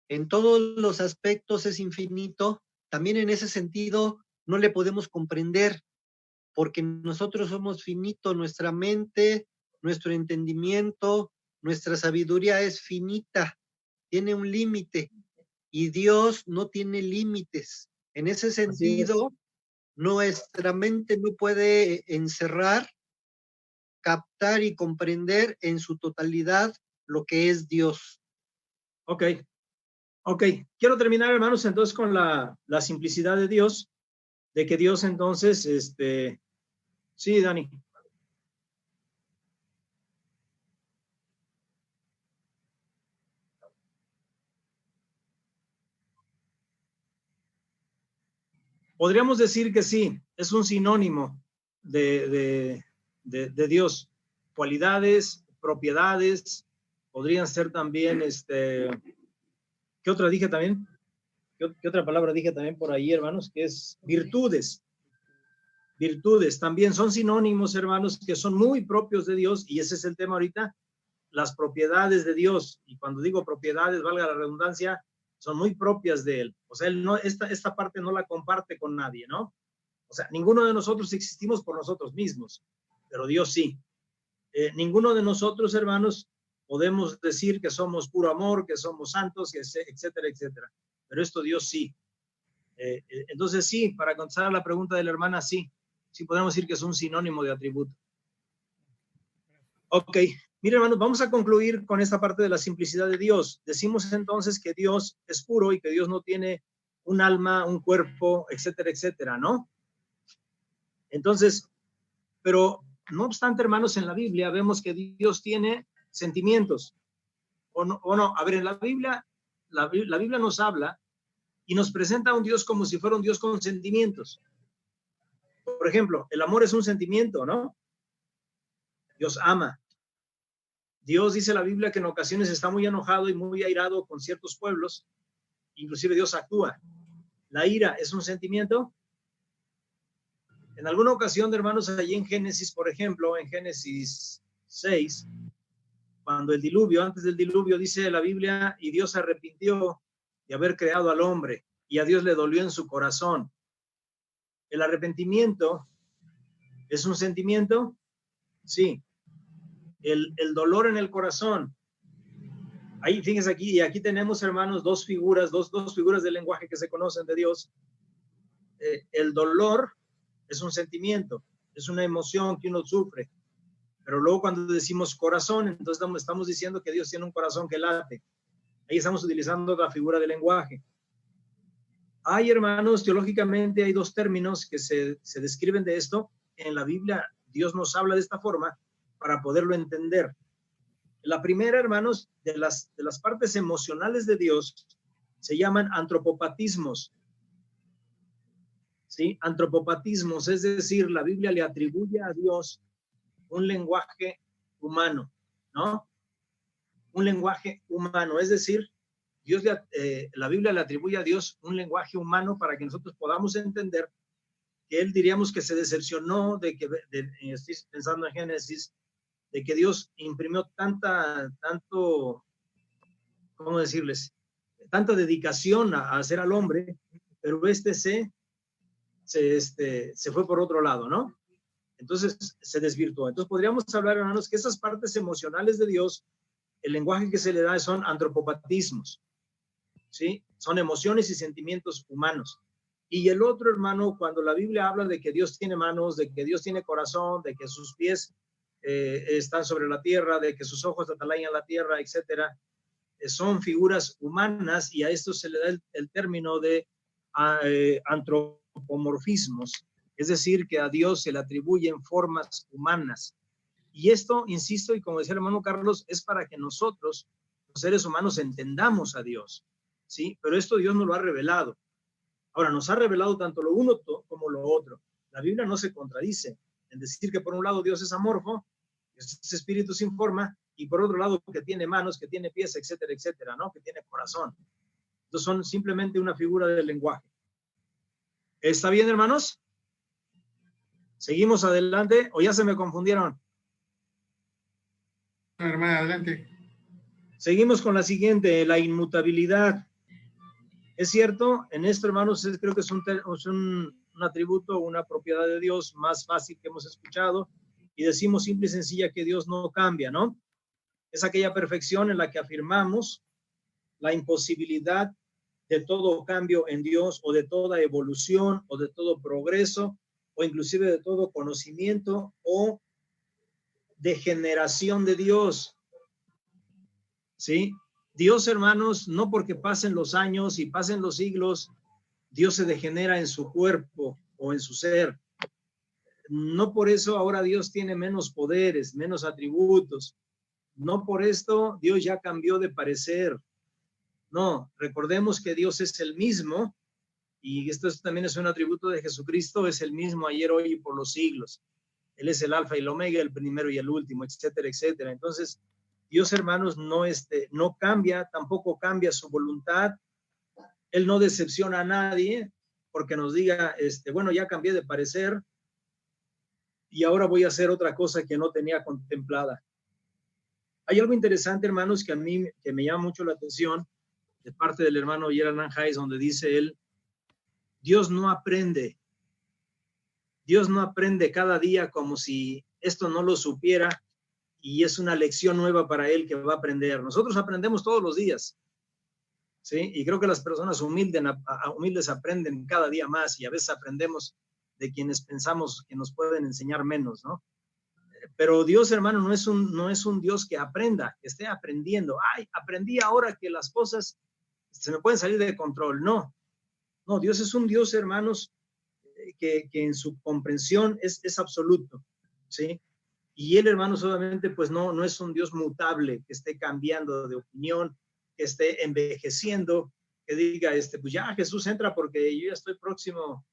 Speaker 3: en todos los aspectos es infinito, también en ese sentido no le podemos comprender, porque nosotros somos finitos, nuestra mente, nuestro entendimiento, Nuestra sabiduría es finita, tiene un límite, y Dios no tiene límites. En ese sentido, nuestra mente no puede encerrar, captar y comprender en su totalidad lo que es Dios.
Speaker 1: Ok. Quiero terminar, hermanos, entonces con la simplicidad de Dios, de que Dios entonces, sí, Dani. Podríamos decir que sí, es un sinónimo de Dios. Cualidades, propiedades, podrían ser también, ¿qué otra dije también? ¿Qué otra palabra dije también por ahí, hermanos? Que es virtudes. Virtudes también son sinónimos, hermanos, que son muy propios de Dios, y ese es el tema ahorita, las propiedades de Dios. Y cuando digo propiedades, valga la redundancia, son muy propias de Él. O sea, Él no, esta parte no la comparte con nadie, ¿no? O sea, ninguno de nosotros existimos por nosotros mismos, pero Dios sí. Ninguno de nosotros, hermanos, podemos decir que somos puro amor, que somos santos, etcétera, etcétera. Pero esto Dios sí. Entonces sí, para contestar a la pregunta de la hermana, sí. Sí podemos decir que es un sinónimo de atributo. Ok. Mira, hermanos, vamos a concluir con esta parte de la simplicidad de Dios. Decimos entonces que Dios es puro y que Dios no tiene un alma, un cuerpo, etcétera, etcétera, ¿no? Entonces, pero no obstante, hermanos, en la Biblia vemos que Dios tiene sentimientos. ¿O no? A ver, en la Biblia nos habla y nos presenta a un Dios como si fuera un Dios con sentimientos. Por ejemplo, el amor es un sentimiento, ¿no? Dios ama. Dios dice la Biblia que en ocasiones está muy enojado y muy airado con ciertos pueblos. Inclusive Dios actúa. La ira es un sentimiento. En alguna ocasión, hermanos, allí en Génesis, por ejemplo, en Génesis 6, cuando antes del diluvio, dice la Biblia, y Dios se arrepintió de haber creado al hombre, y a Dios le dolió en su corazón. ¿El arrepentimiento es un sentimiento? Sí. El dolor en el corazón. Ahí, fíjense aquí, y aquí tenemos, hermanos, dos figuras del lenguaje que se conocen de Dios. El dolor es un sentimiento, es una emoción que uno sufre. Pero luego cuando decimos corazón, entonces estamos diciendo que Dios tiene un corazón que late. Ahí estamos utilizando la figura del lenguaje. Hay, hermanos, teológicamente hay dos términos que se describen de esto. En la Biblia Dios nos habla de esta forma para poderlo entender. La primera, hermanos, de las partes emocionales de Dios se llaman antropopatismos. ¿Sí? Antropopatismos, es decir, la Biblia le atribuye a Dios un lenguaje humano, ¿no? Un lenguaje humano, es decir, la Biblia le atribuye a Dios un lenguaje humano para que nosotros podamos entender que Él diríamos que se decepcionó estoy pensando en Génesis, de que Dios imprimió ¿cómo decirles? Tanta dedicación a hacer al hombre, pero se fue por otro lado, ¿no? Entonces se desvirtuó. Entonces podríamos hablar, hermanos, que esas partes emocionales de Dios, el lenguaje que se le da son antropopatismos, ¿sí? Son emociones y sentimientos humanos. Y el otro, hermano, cuando la Biblia habla de que Dios tiene manos, de que Dios tiene corazón, de que sus pies están sobre la tierra, de que sus ojos atalayan la tierra, etcétera, son figuras humanas, y a esto se le da el término de antropomorfismos, es decir, que a Dios se le atribuyen formas humanas. Y esto, insisto, y como decía el hermano Carlos, es para que nosotros, los seres humanos, entendamos a Dios, ¿sí? Pero esto Dios nos lo ha revelado. Ahora, nos ha revelado tanto lo uno como lo otro. La Biblia no se contradice en decir que por un lado Dios es amorfo, es espíritu sin forma, y por otro lado que tiene manos, que tiene pies, etcétera, etcétera, ¿no? Que tiene corazón. Entonces son simplemente una figura del lenguaje. ¿Está bien, hermanos? ¿Seguimos adelante o ya se me confundieron?
Speaker 4: Hermano, adelante.
Speaker 1: Seguimos con la siguiente, la inmutabilidad. Es cierto, en esto, hermanos, creo que es un atributo, una propiedad de Dios más fácil que hemos escuchado, y decimos simple y sencilla que Dios no cambia, ¿no? Es aquella perfección en la que afirmamos la imposibilidad de todo cambio en Dios, o de toda evolución, o de todo progreso, o inclusive de todo conocimiento o degeneración de Dios. ¿Sí? Dios, hermanos, no porque pasen los años y pasen los siglos, Dios se degenera en su cuerpo o en su ser. No por eso ahora Dios tiene menos poderes, menos atributos. No por esto Dios ya cambió de parecer. No, recordemos que Dios es el mismo, y esto también es un atributo de Jesucristo, es el mismo ayer, hoy y por los siglos. Él es el alfa y el omega, el primero y el último, etcétera, etcétera. Entonces, Dios, hermanos, no cambia, tampoco cambia su voluntad. Él no decepciona a nadie porque nos diga, bueno, ya cambié de parecer y ahora voy a hacer otra cosa que no tenía contemplada. Hay algo interesante, hermanos, que a mí que me llama mucho la atención de parte del hermano Gerald Nanjais, donde dice él, Dios no aprende cada día como si esto no lo supiera y es una lección nueva para él que va a aprender. Nosotros aprendemos todos los días, ¿sí? Y creo que las personas humildes aprenden cada día más, y a veces aprendemos de quienes pensamos que nos pueden enseñar menos, ¿no? Pero Dios, hermano, no es un Dios que aprenda, que esté aprendiendo. Ay, aprendí ahora que las cosas se me pueden salir de control. No, Dios es un Dios, hermanos, que en su comprensión es absoluto, ¿sí? Y él, hermanos, obviamente, pues no es un Dios mutable, que esté cambiando de opinión, que esté envejeciendo, que diga, pues ya Jesús entra porque yo ya estoy próximo,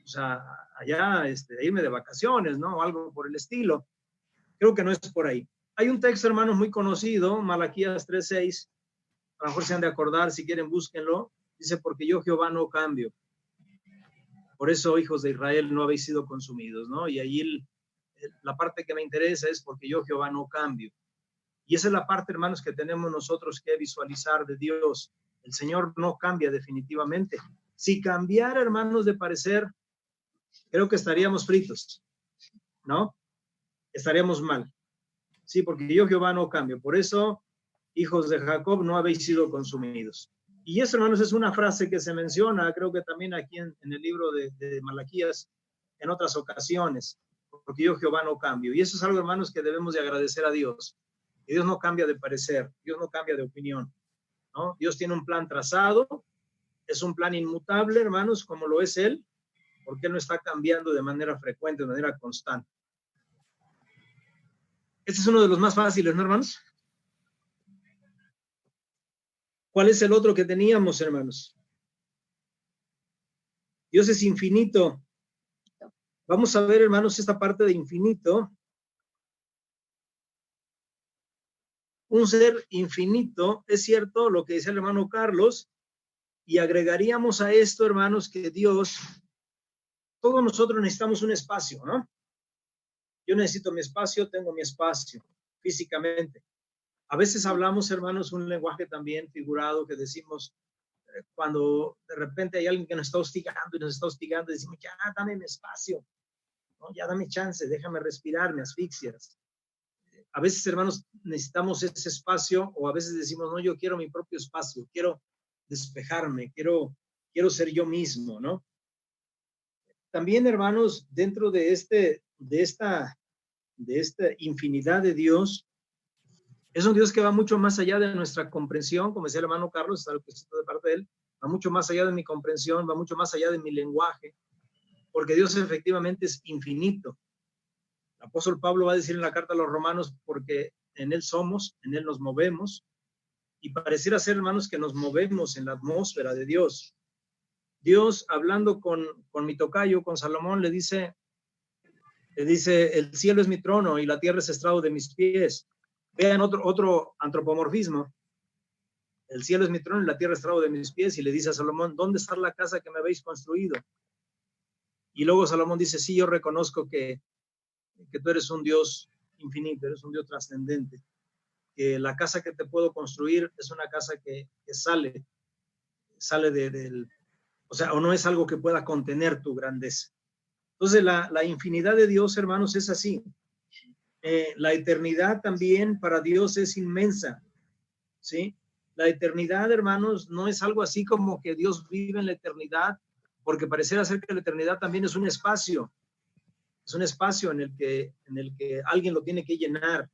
Speaker 1: o sea, allá, a irme de vacaciones, ¿no? O algo por el estilo. Creo que no es por ahí. Hay un texto, hermanos, muy conocido, Malaquías 3:6, a lo mejor se han de acordar, si quieren búsquenlo. Dice, porque yo Jehová no cambio. Por eso, hijos de Israel, no habéis sido consumidos, ¿no? Y ahí la parte que me interesa es porque yo Jehová no cambio. Y esa es la parte, hermanos, que tenemos nosotros que visualizar de Dios. El Señor no cambia definitivamente. Si cambiara, hermanos, de parecer, creo que estaríamos fritos, ¿no? Estaríamos mal. Sí, porque yo Jehová no cambio. Por eso, hijos de Jacob, no habéis sido consumidos. Y eso, hermanos, es una frase que se menciona, creo que también aquí en el libro de Malaquías, en otras ocasiones, porque yo Jehová no cambio. Y eso es algo, hermanos, que debemos de agradecer a Dios. Que Dios no cambia de parecer, Dios no cambia de opinión, ¿no? Dios tiene un plan trazado, es un plan inmutable, hermanos, como lo es Él, porque Él no está cambiando de manera frecuente, de manera constante. Este es uno de los más fáciles, ¿no, hermanos? ¿Cuál es el otro que teníamos, hermanos? Dios es infinito. Vamos a ver, hermanos, esta parte de infinito. Un ser infinito, es cierto lo que dice el hermano Carlos, y agregaríamos a esto, hermanos, que Dios, todos nosotros necesitamos un espacio, ¿no? Yo necesito mi espacio, tengo mi espacio, físicamente. A veces hablamos, hermanos, un lenguaje también figurado que decimos, cuando de repente hay alguien que nos está hostigando y decimos, ya, dame mi espacio, ¿no? Ya dame chance, déjame respirar, me asfixias. A veces, hermanos, necesitamos ese espacio, o a veces decimos, no, yo quiero mi propio espacio, quiero despejarme, quiero ser yo mismo, ¿no? También, hermanos, dentro de esta infinidad de Dios, es un Dios que va mucho más allá de nuestra comprensión, como decía el hermano Carlos, está algo que cito de parte de él, va mucho más allá de mi comprensión, va mucho más allá de mi lenguaje, porque Dios efectivamente es infinito. El apóstol Pablo va a decir en la carta a los romanos, porque en él somos, en él nos movemos, y pareciera ser, hermanos, que nos movemos en la atmósfera de Dios. Dios, hablando con mi tocayo, con Salomón, le dice, el cielo es mi trono y la tierra es estrado de mis pies. Vean otro antropomorfismo. El cielo es mi trono y la tierra es estrado de mis pies, y le dice a Salomón, ¿dónde está la casa que me habéis construido? Y luego Salomón dice, sí, yo reconozco que tú eres un Dios infinito, eres un Dios trascendente, que la casa que te puedo construir es una casa que sale del, o sea, o no es algo que pueda contener tu grandeza. Entonces, la infinidad de Dios, hermanos, es así. La eternidad también para Dios es inmensa, ¿sí? La eternidad, hermanos, no es algo así como que Dios vive en la eternidad, porque pareciera ser que la eternidad también es un espacio en el que alguien lo tiene que llenar,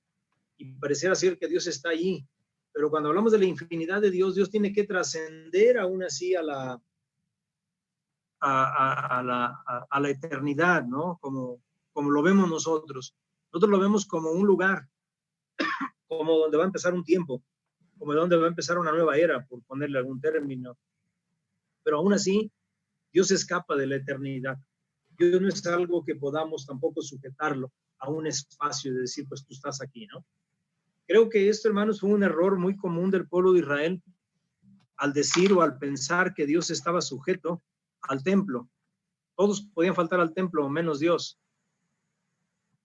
Speaker 1: y pareciera ser que Dios está allí. Pero cuando hablamos de la infinidad de Dios, Dios tiene que trascender aún así a la eternidad, ¿no? Como lo vemos nosotros. Nosotros lo vemos como un lugar, como donde va a empezar un tiempo, como donde va a empezar una nueva era, por ponerle algún término. Pero aún así, Dios escapa de la eternidad. Dios no es algo que podamos tampoco sujetarlo a un espacio de decir, pues tú estás aquí, ¿no? Creo que esto, hermanos, fue un error muy común del pueblo de Israel al decir o al pensar que Dios estaba sujeto al templo. Todos podían faltar al templo, menos Dios.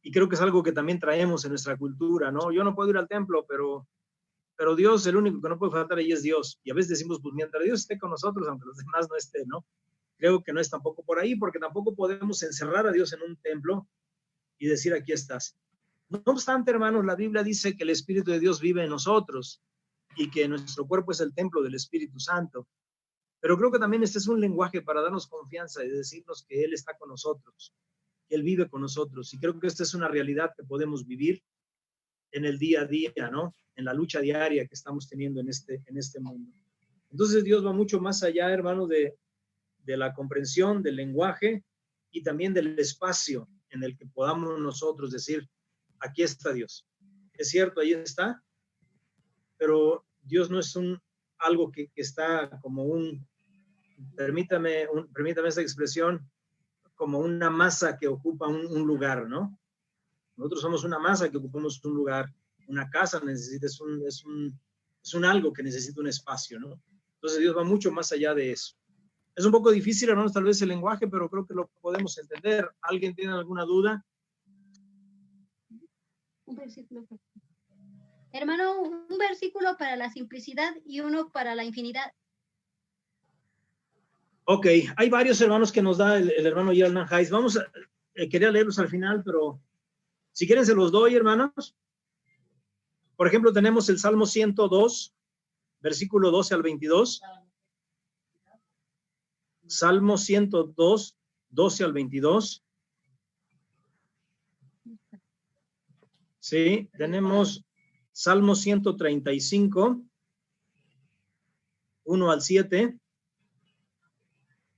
Speaker 1: Y creo que es algo que también traemos en nuestra cultura, ¿no? Yo no puedo ir al templo, pero Dios, el único que no puede faltar ahí es Dios. Y a veces decimos, pues mientras Dios esté con nosotros, aunque los demás no estén, ¿no? Creo que no es tampoco por ahí, porque tampoco podemos encerrar a Dios en un templo y decir, aquí estás. No obstante, hermanos, la Biblia dice que el Espíritu de Dios vive en nosotros y que nuestro cuerpo es el templo del Espíritu Santo. Pero creo que también este es un lenguaje para darnos confianza y decirnos que Él está con nosotros, que Él vive con nosotros. Y creo que esta es una realidad que podemos vivir en el día a día, ¿no? En la lucha diaria que estamos teniendo en este mundo. Entonces Dios va mucho más allá, hermanos, de la comprensión del lenguaje y también del espacio en el que podamos nosotros decir, aquí está Dios. Es cierto, ahí está, pero Dios no es algo que está como permítame esa expresión, como una masa que ocupa un lugar, ¿no? Nosotros somos una masa que ocupamos un lugar, una casa necesita, es un algo que necesita un espacio, ¿no? Entonces Dios va mucho más allá de eso. Es un poco difícil, hermanos, tal vez el lenguaje, pero creo que lo podemos entender. ¿Alguien tiene alguna duda?
Speaker 2: Un versículo. Hermano, un versículo para la simplicidad y uno para la infinidad.
Speaker 1: Ok, hay varios hermanos que nos da el hermano Yernan Hayes. Vamos a, quería leerlos al final, pero si quieren se los doy, hermanos. Por ejemplo, tenemos el Salmo 102, versículo 12 al 22. Salmo 102, 12 al 22. Sí, tenemos Salmo 135, 1 al 7.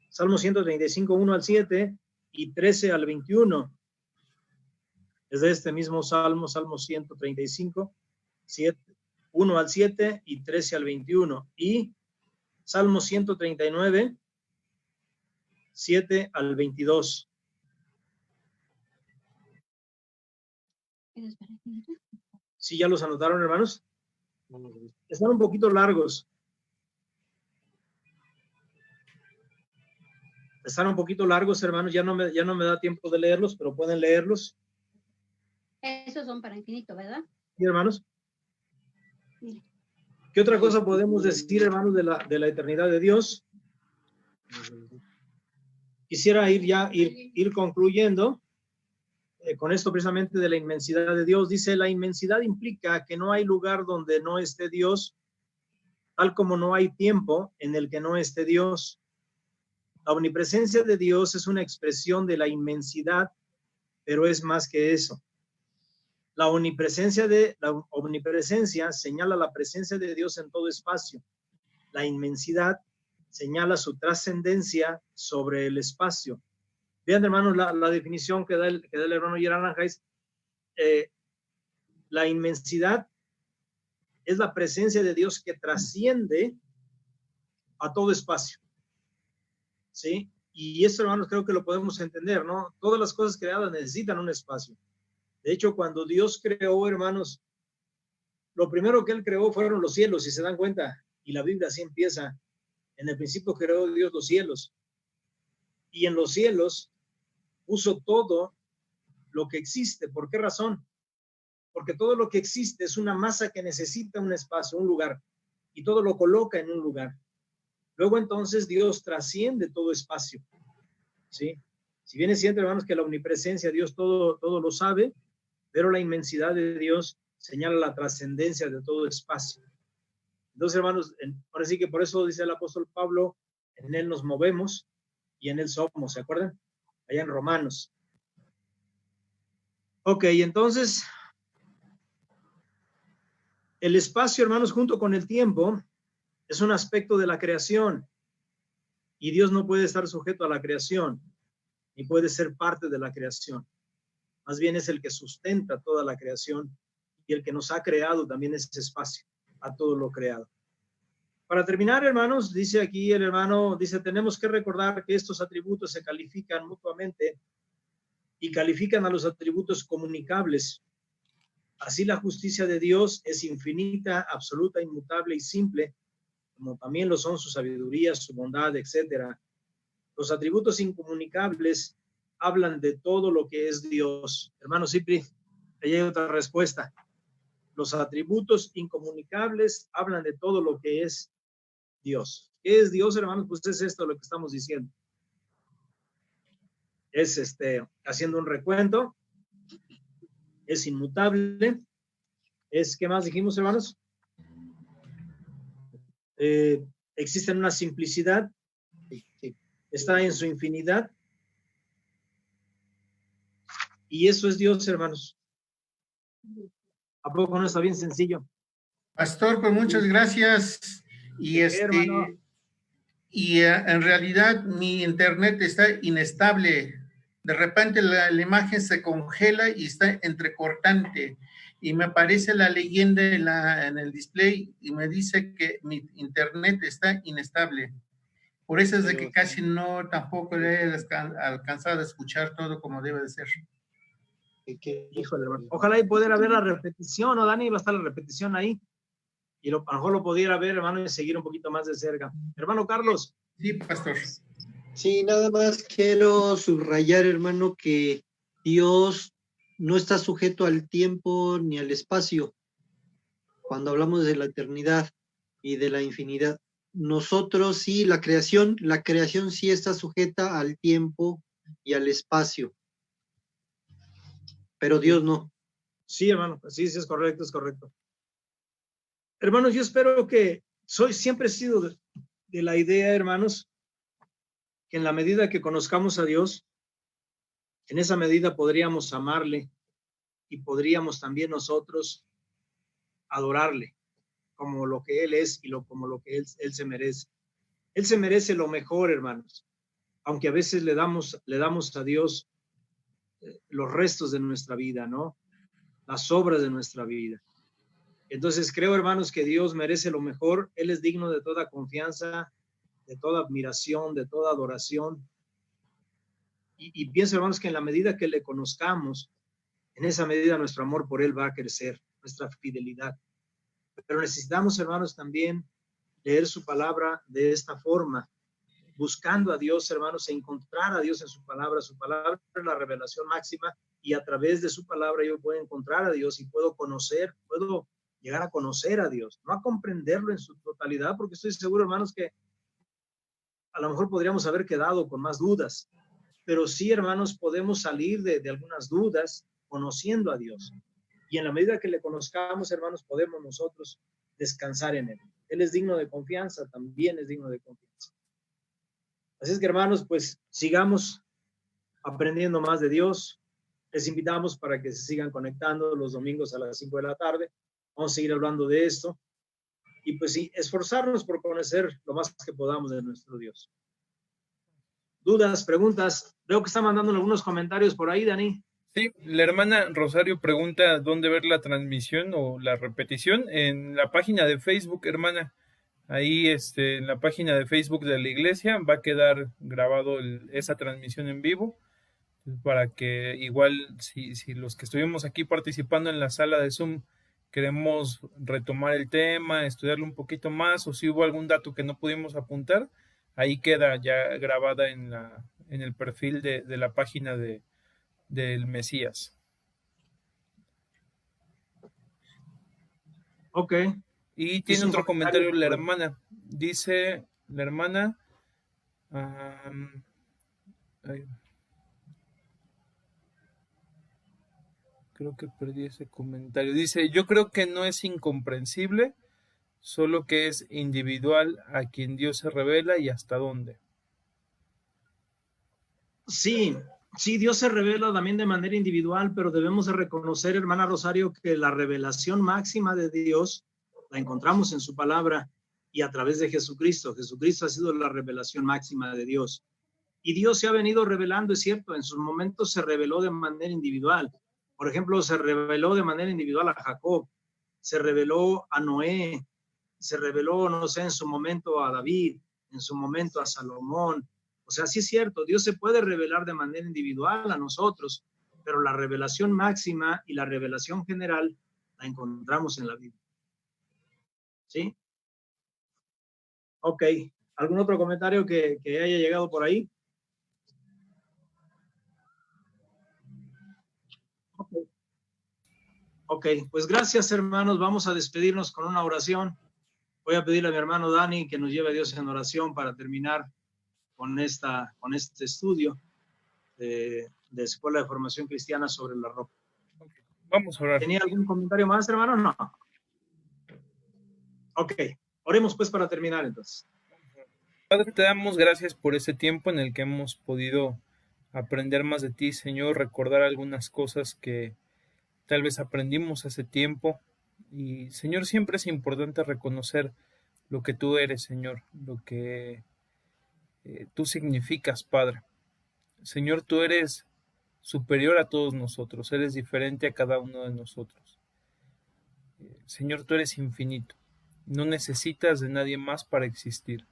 Speaker 1: Salmo 135, 1 al 7 y 13 al 21. Es de este mismo Salmo, Salmo 135, 1 al 7 y 13 al 21. Y Salmo 139, 7 al 22. ¿Sí ya los anotaron, hermanos? Están un poquito largos. Están un poquito largos, hermanos. Ya no me da tiempo de leerlos, pero pueden leerlos.
Speaker 2: Esos son para infinito, ¿verdad?
Speaker 1: ¿Sí, hermanos? ¿Qué otra cosa podemos decir, hermanos, de la eternidad de Dios? Quisiera ir concluyendo con esto precisamente de la inmensidad de Dios. Dice, la inmensidad implica que no hay lugar donde no esté Dios, tal como no hay tiempo en el que no esté Dios. La omnipresencia de Dios es una expresión de la inmensidad, pero es más que eso. La omnipresencia señala la presencia de Dios en todo espacio. La inmensidad señala su trascendencia sobre el espacio. Vean, hermanos, la definición que da el hermano Yernan Hayes. La inmensidad es la presencia de Dios que trasciende a todo espacio. ¿Sí? Y esto, hermanos, creo que lo podemos entender, ¿no? Todas las cosas creadas necesitan un espacio. De hecho, cuando Dios creó, hermanos, lo primero que Él creó fueron los cielos, si se dan cuenta. Y la Biblia así empieza. En el principio creó Dios los cielos. Y en los cielos puso todo lo que existe. ¿Por qué razón? Porque todo lo que existe es una masa que necesita un espacio, un lugar. Y todo lo coloca en un lugar. Luego entonces Dios trasciende todo espacio, ¿sí? Si bien es cierto, hermanos, que la omnipresencia, Dios todo lo sabe, pero la inmensidad de Dios señala la trascendencia de todo espacio. Entonces, hermanos, ahora sí que por eso dice el apóstol Pablo, en él nos movemos y en él somos, ¿se acuerdan? Allá en Romanos. Ok, entonces, el espacio, hermanos, junto con el tiempo, es un aspecto de la creación y Dios no puede estar sujeto a la creación, ni puede ser parte de la creación. Más bien es el que sustenta toda la creación y el que nos ha creado también ese espacio, a todo lo creado. Para terminar, hermanos, dice aquí el hermano, dice, tenemos que recordar que estos atributos se califican mutuamente y califican a los atributos comunicables. Así la justicia de Dios es infinita, absoluta, inmutable y simple, como también lo son su sabiduría, su bondad, etc. Los atributos incomunicables hablan de todo lo que es Dios. Hermano Cipri, ahí hay otra respuesta. Los atributos incomunicables hablan de todo lo que es Dios. ¿Qué es Dios, hermanos? Pues es esto lo que estamos diciendo. Es haciendo un recuento, es inmutable, ¿qué más dijimos, hermanos? Existe en una simplicidad, está en su infinidad, y eso es Dios, hermanos. ¿A poco no está bien sencillo?
Speaker 4: Pastor, pues muchas gracias. Y
Speaker 1: hermano.
Speaker 4: En realidad mi internet está inestable. De repente la imagen se congela y está entrecortante. Y me aparece la leyenda en el display y me dice que mi internet está inestable. Por eso es de que casi no tampoco he alcanzado a escuchar todo como debe de ser.
Speaker 1: Híjole, hermano. Ojalá y pudiera ver la repetición, ¿no, Dani? Va a estar la repetición ahí. Y a lo mejor lo pudiera ver, hermano, y seguir un poquito más de cerca. Hermano Carlos.
Speaker 4: Sí, pastor.
Speaker 3: Sí, nada más quiero subrayar, hermano, que Dios no está sujeto al tiempo ni al espacio. Cuando hablamos de la eternidad y de la infinidad, nosotros sí, la creación sí está sujeta al tiempo y al espacio, pero Dios no.
Speaker 1: Sí, hermano, sí, es correcto, es correcto. Hermanos, yo espero que siempre he sido de la idea, hermanos, que en la medida que conozcamos a Dios, en esa medida podríamos amarle y podríamos también nosotros adorarle como lo que Él es y como lo que Él se merece. Él se merece lo mejor, hermanos, aunque a veces le damos a Dios los restos de nuestra vida, ¿no? Las obras de nuestra vida. Entonces creo, hermanos, que Dios merece lo mejor. Él es digno de toda confianza, de toda admiración, de toda adoración. Y pienso, hermanos, que en la medida que le conozcamos, en esa medida nuestro amor por Él va a crecer, nuestra fidelidad. Pero necesitamos, hermanos, también leer su palabra de esta forma, buscando a Dios, hermanos, e encontrar a Dios en su palabra. Su palabra es la revelación máxima y a través de su palabra yo puedo encontrar a Dios y puedo llegar a conocer a Dios, no a comprenderlo en su totalidad, porque estoy seguro, hermanos, que a lo mejor podríamos haber quedado con más dudas, pero sí, hermanos, podemos salir de algunas dudas conociendo a Dios. Y en la medida que le conozcamos, hermanos, podemos nosotros descansar en Él. Él es digno de confianza, también es digno de confianza. Así es que, hermanos, pues sigamos aprendiendo más de Dios. Les invitamos para que se sigan conectando los domingos a las 5 de la tarde. Vamos a seguir hablando de esto. Y pues sí, esforzarnos por conocer lo más que podamos de nuestro Dios. ¿Dudas, preguntas? Veo que está mandando algunos comentarios por ahí, Dani.
Speaker 5: Sí, la hermana Rosario pregunta dónde ver la transmisión o la repetición. En la página de Facebook, hermana. Ahí en la página de Facebook de la iglesia va a quedar grabado esa transmisión en vivo para que igual si los que estuvimos aquí participando en la sala de Zoom queremos retomar el tema, estudiarlo un poquito más o si hubo algún dato que no pudimos apuntar, ahí queda ya grabada en el perfil de la página del Mesías.
Speaker 1: Ok.
Speaker 5: Y tiene otro comentario la hermana. Dice la hermana. Creo que perdí ese comentario. Dice, yo creo que no es incomprensible, solo que es individual a quien Dios se revela y hasta dónde.
Speaker 1: Sí, sí, Dios se revela también de manera individual, pero debemos de reconocer, hermana Rosario, que la revelación máxima de Dios la encontramos en su palabra y a través de Jesucristo. Jesucristo ha sido la revelación máxima de Dios. Y Dios se ha venido revelando, es cierto, en sus momentos se reveló de manera individual. Por ejemplo, se reveló de manera individual a Jacob, se reveló a Noé, se reveló, no sé, en su momento a David, en su momento a Salomón. O sea, sí es cierto, Dios se puede revelar de manera individual a nosotros, pero la revelación máxima y la revelación general la encontramos en la Biblia. ¿Sí? Ok. ¿Algún otro comentario que haya llegado por ahí? Ok, pues gracias, hermanos. Vamos a despedirnos con una oración. Voy a pedirle a mi hermano Dani que nos lleve a Dios en oración para terminar con este estudio de Escuela de Formación Cristiana sobre la ropa.
Speaker 5: Vamos a orar.
Speaker 1: ¿Tenía algún comentario más, hermano? No. Ok, oremos pues para terminar entonces.
Speaker 5: Padre, te damos gracias por ese tiempo en el que hemos podido aprender más de ti, Señor, recordar algunas cosas que tal vez aprendimos hace tiempo. Y, Señor, siempre es importante reconocer lo que tú eres, Señor, lo que tú significas, Padre. Señor, tú eres superior a todos nosotros, eres diferente a cada uno de nosotros. Señor, tú eres infinito, no necesitas de nadie más para existir,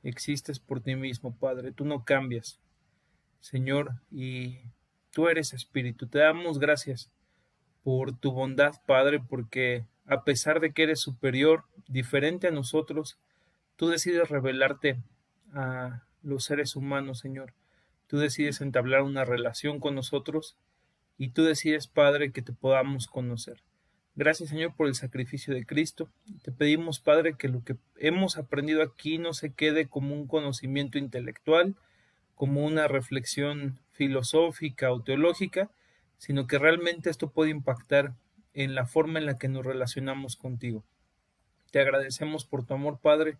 Speaker 5: existes por ti mismo, Padre, tú no cambias, Señor, y tú eres Espíritu. Te damos gracias por tu bondad, Padre, porque a pesar de que eres superior, diferente a nosotros, tú decides revelarte a los seres humanos, Señor. Tú decides entablar una relación con nosotros y tú decides, Padre, que te podamos conocer. Gracias, Señor, por el sacrificio de Cristo. Te pedimos, Padre, que lo que hemos aprendido aquí no se quede como un conocimiento intelectual, como una reflexión filosófica o teológica, sino que realmente esto puede impactar en la forma en la que nos relacionamos contigo. Te agradecemos por tu amor, Padre,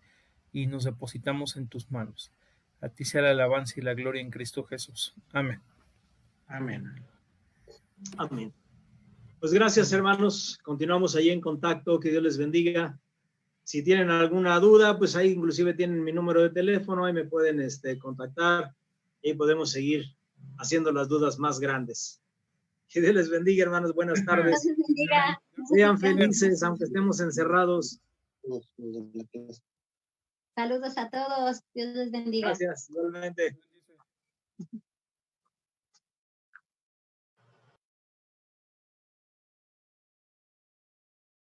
Speaker 5: y nos depositamos en tus manos. A ti sea la alabanza y la gloria en Cristo Jesús. Amén.
Speaker 4: Amén.
Speaker 1: Amén. Pues gracias, hermanos. Continuamos ahí en contacto. Que Dios les bendiga. Si tienen alguna duda, pues ahí inclusive tienen mi número de teléfono, ahí me pueden contactar y podemos seguir haciendo las dudas más grandes. Que Dios les bendiga, hermanos. Buenas tardes.
Speaker 2: Dios les bendiga.
Speaker 1: Sean felices, aunque estemos encerrados.
Speaker 2: Saludos a todos. Dios les bendiga.
Speaker 1: Gracias, igualmente.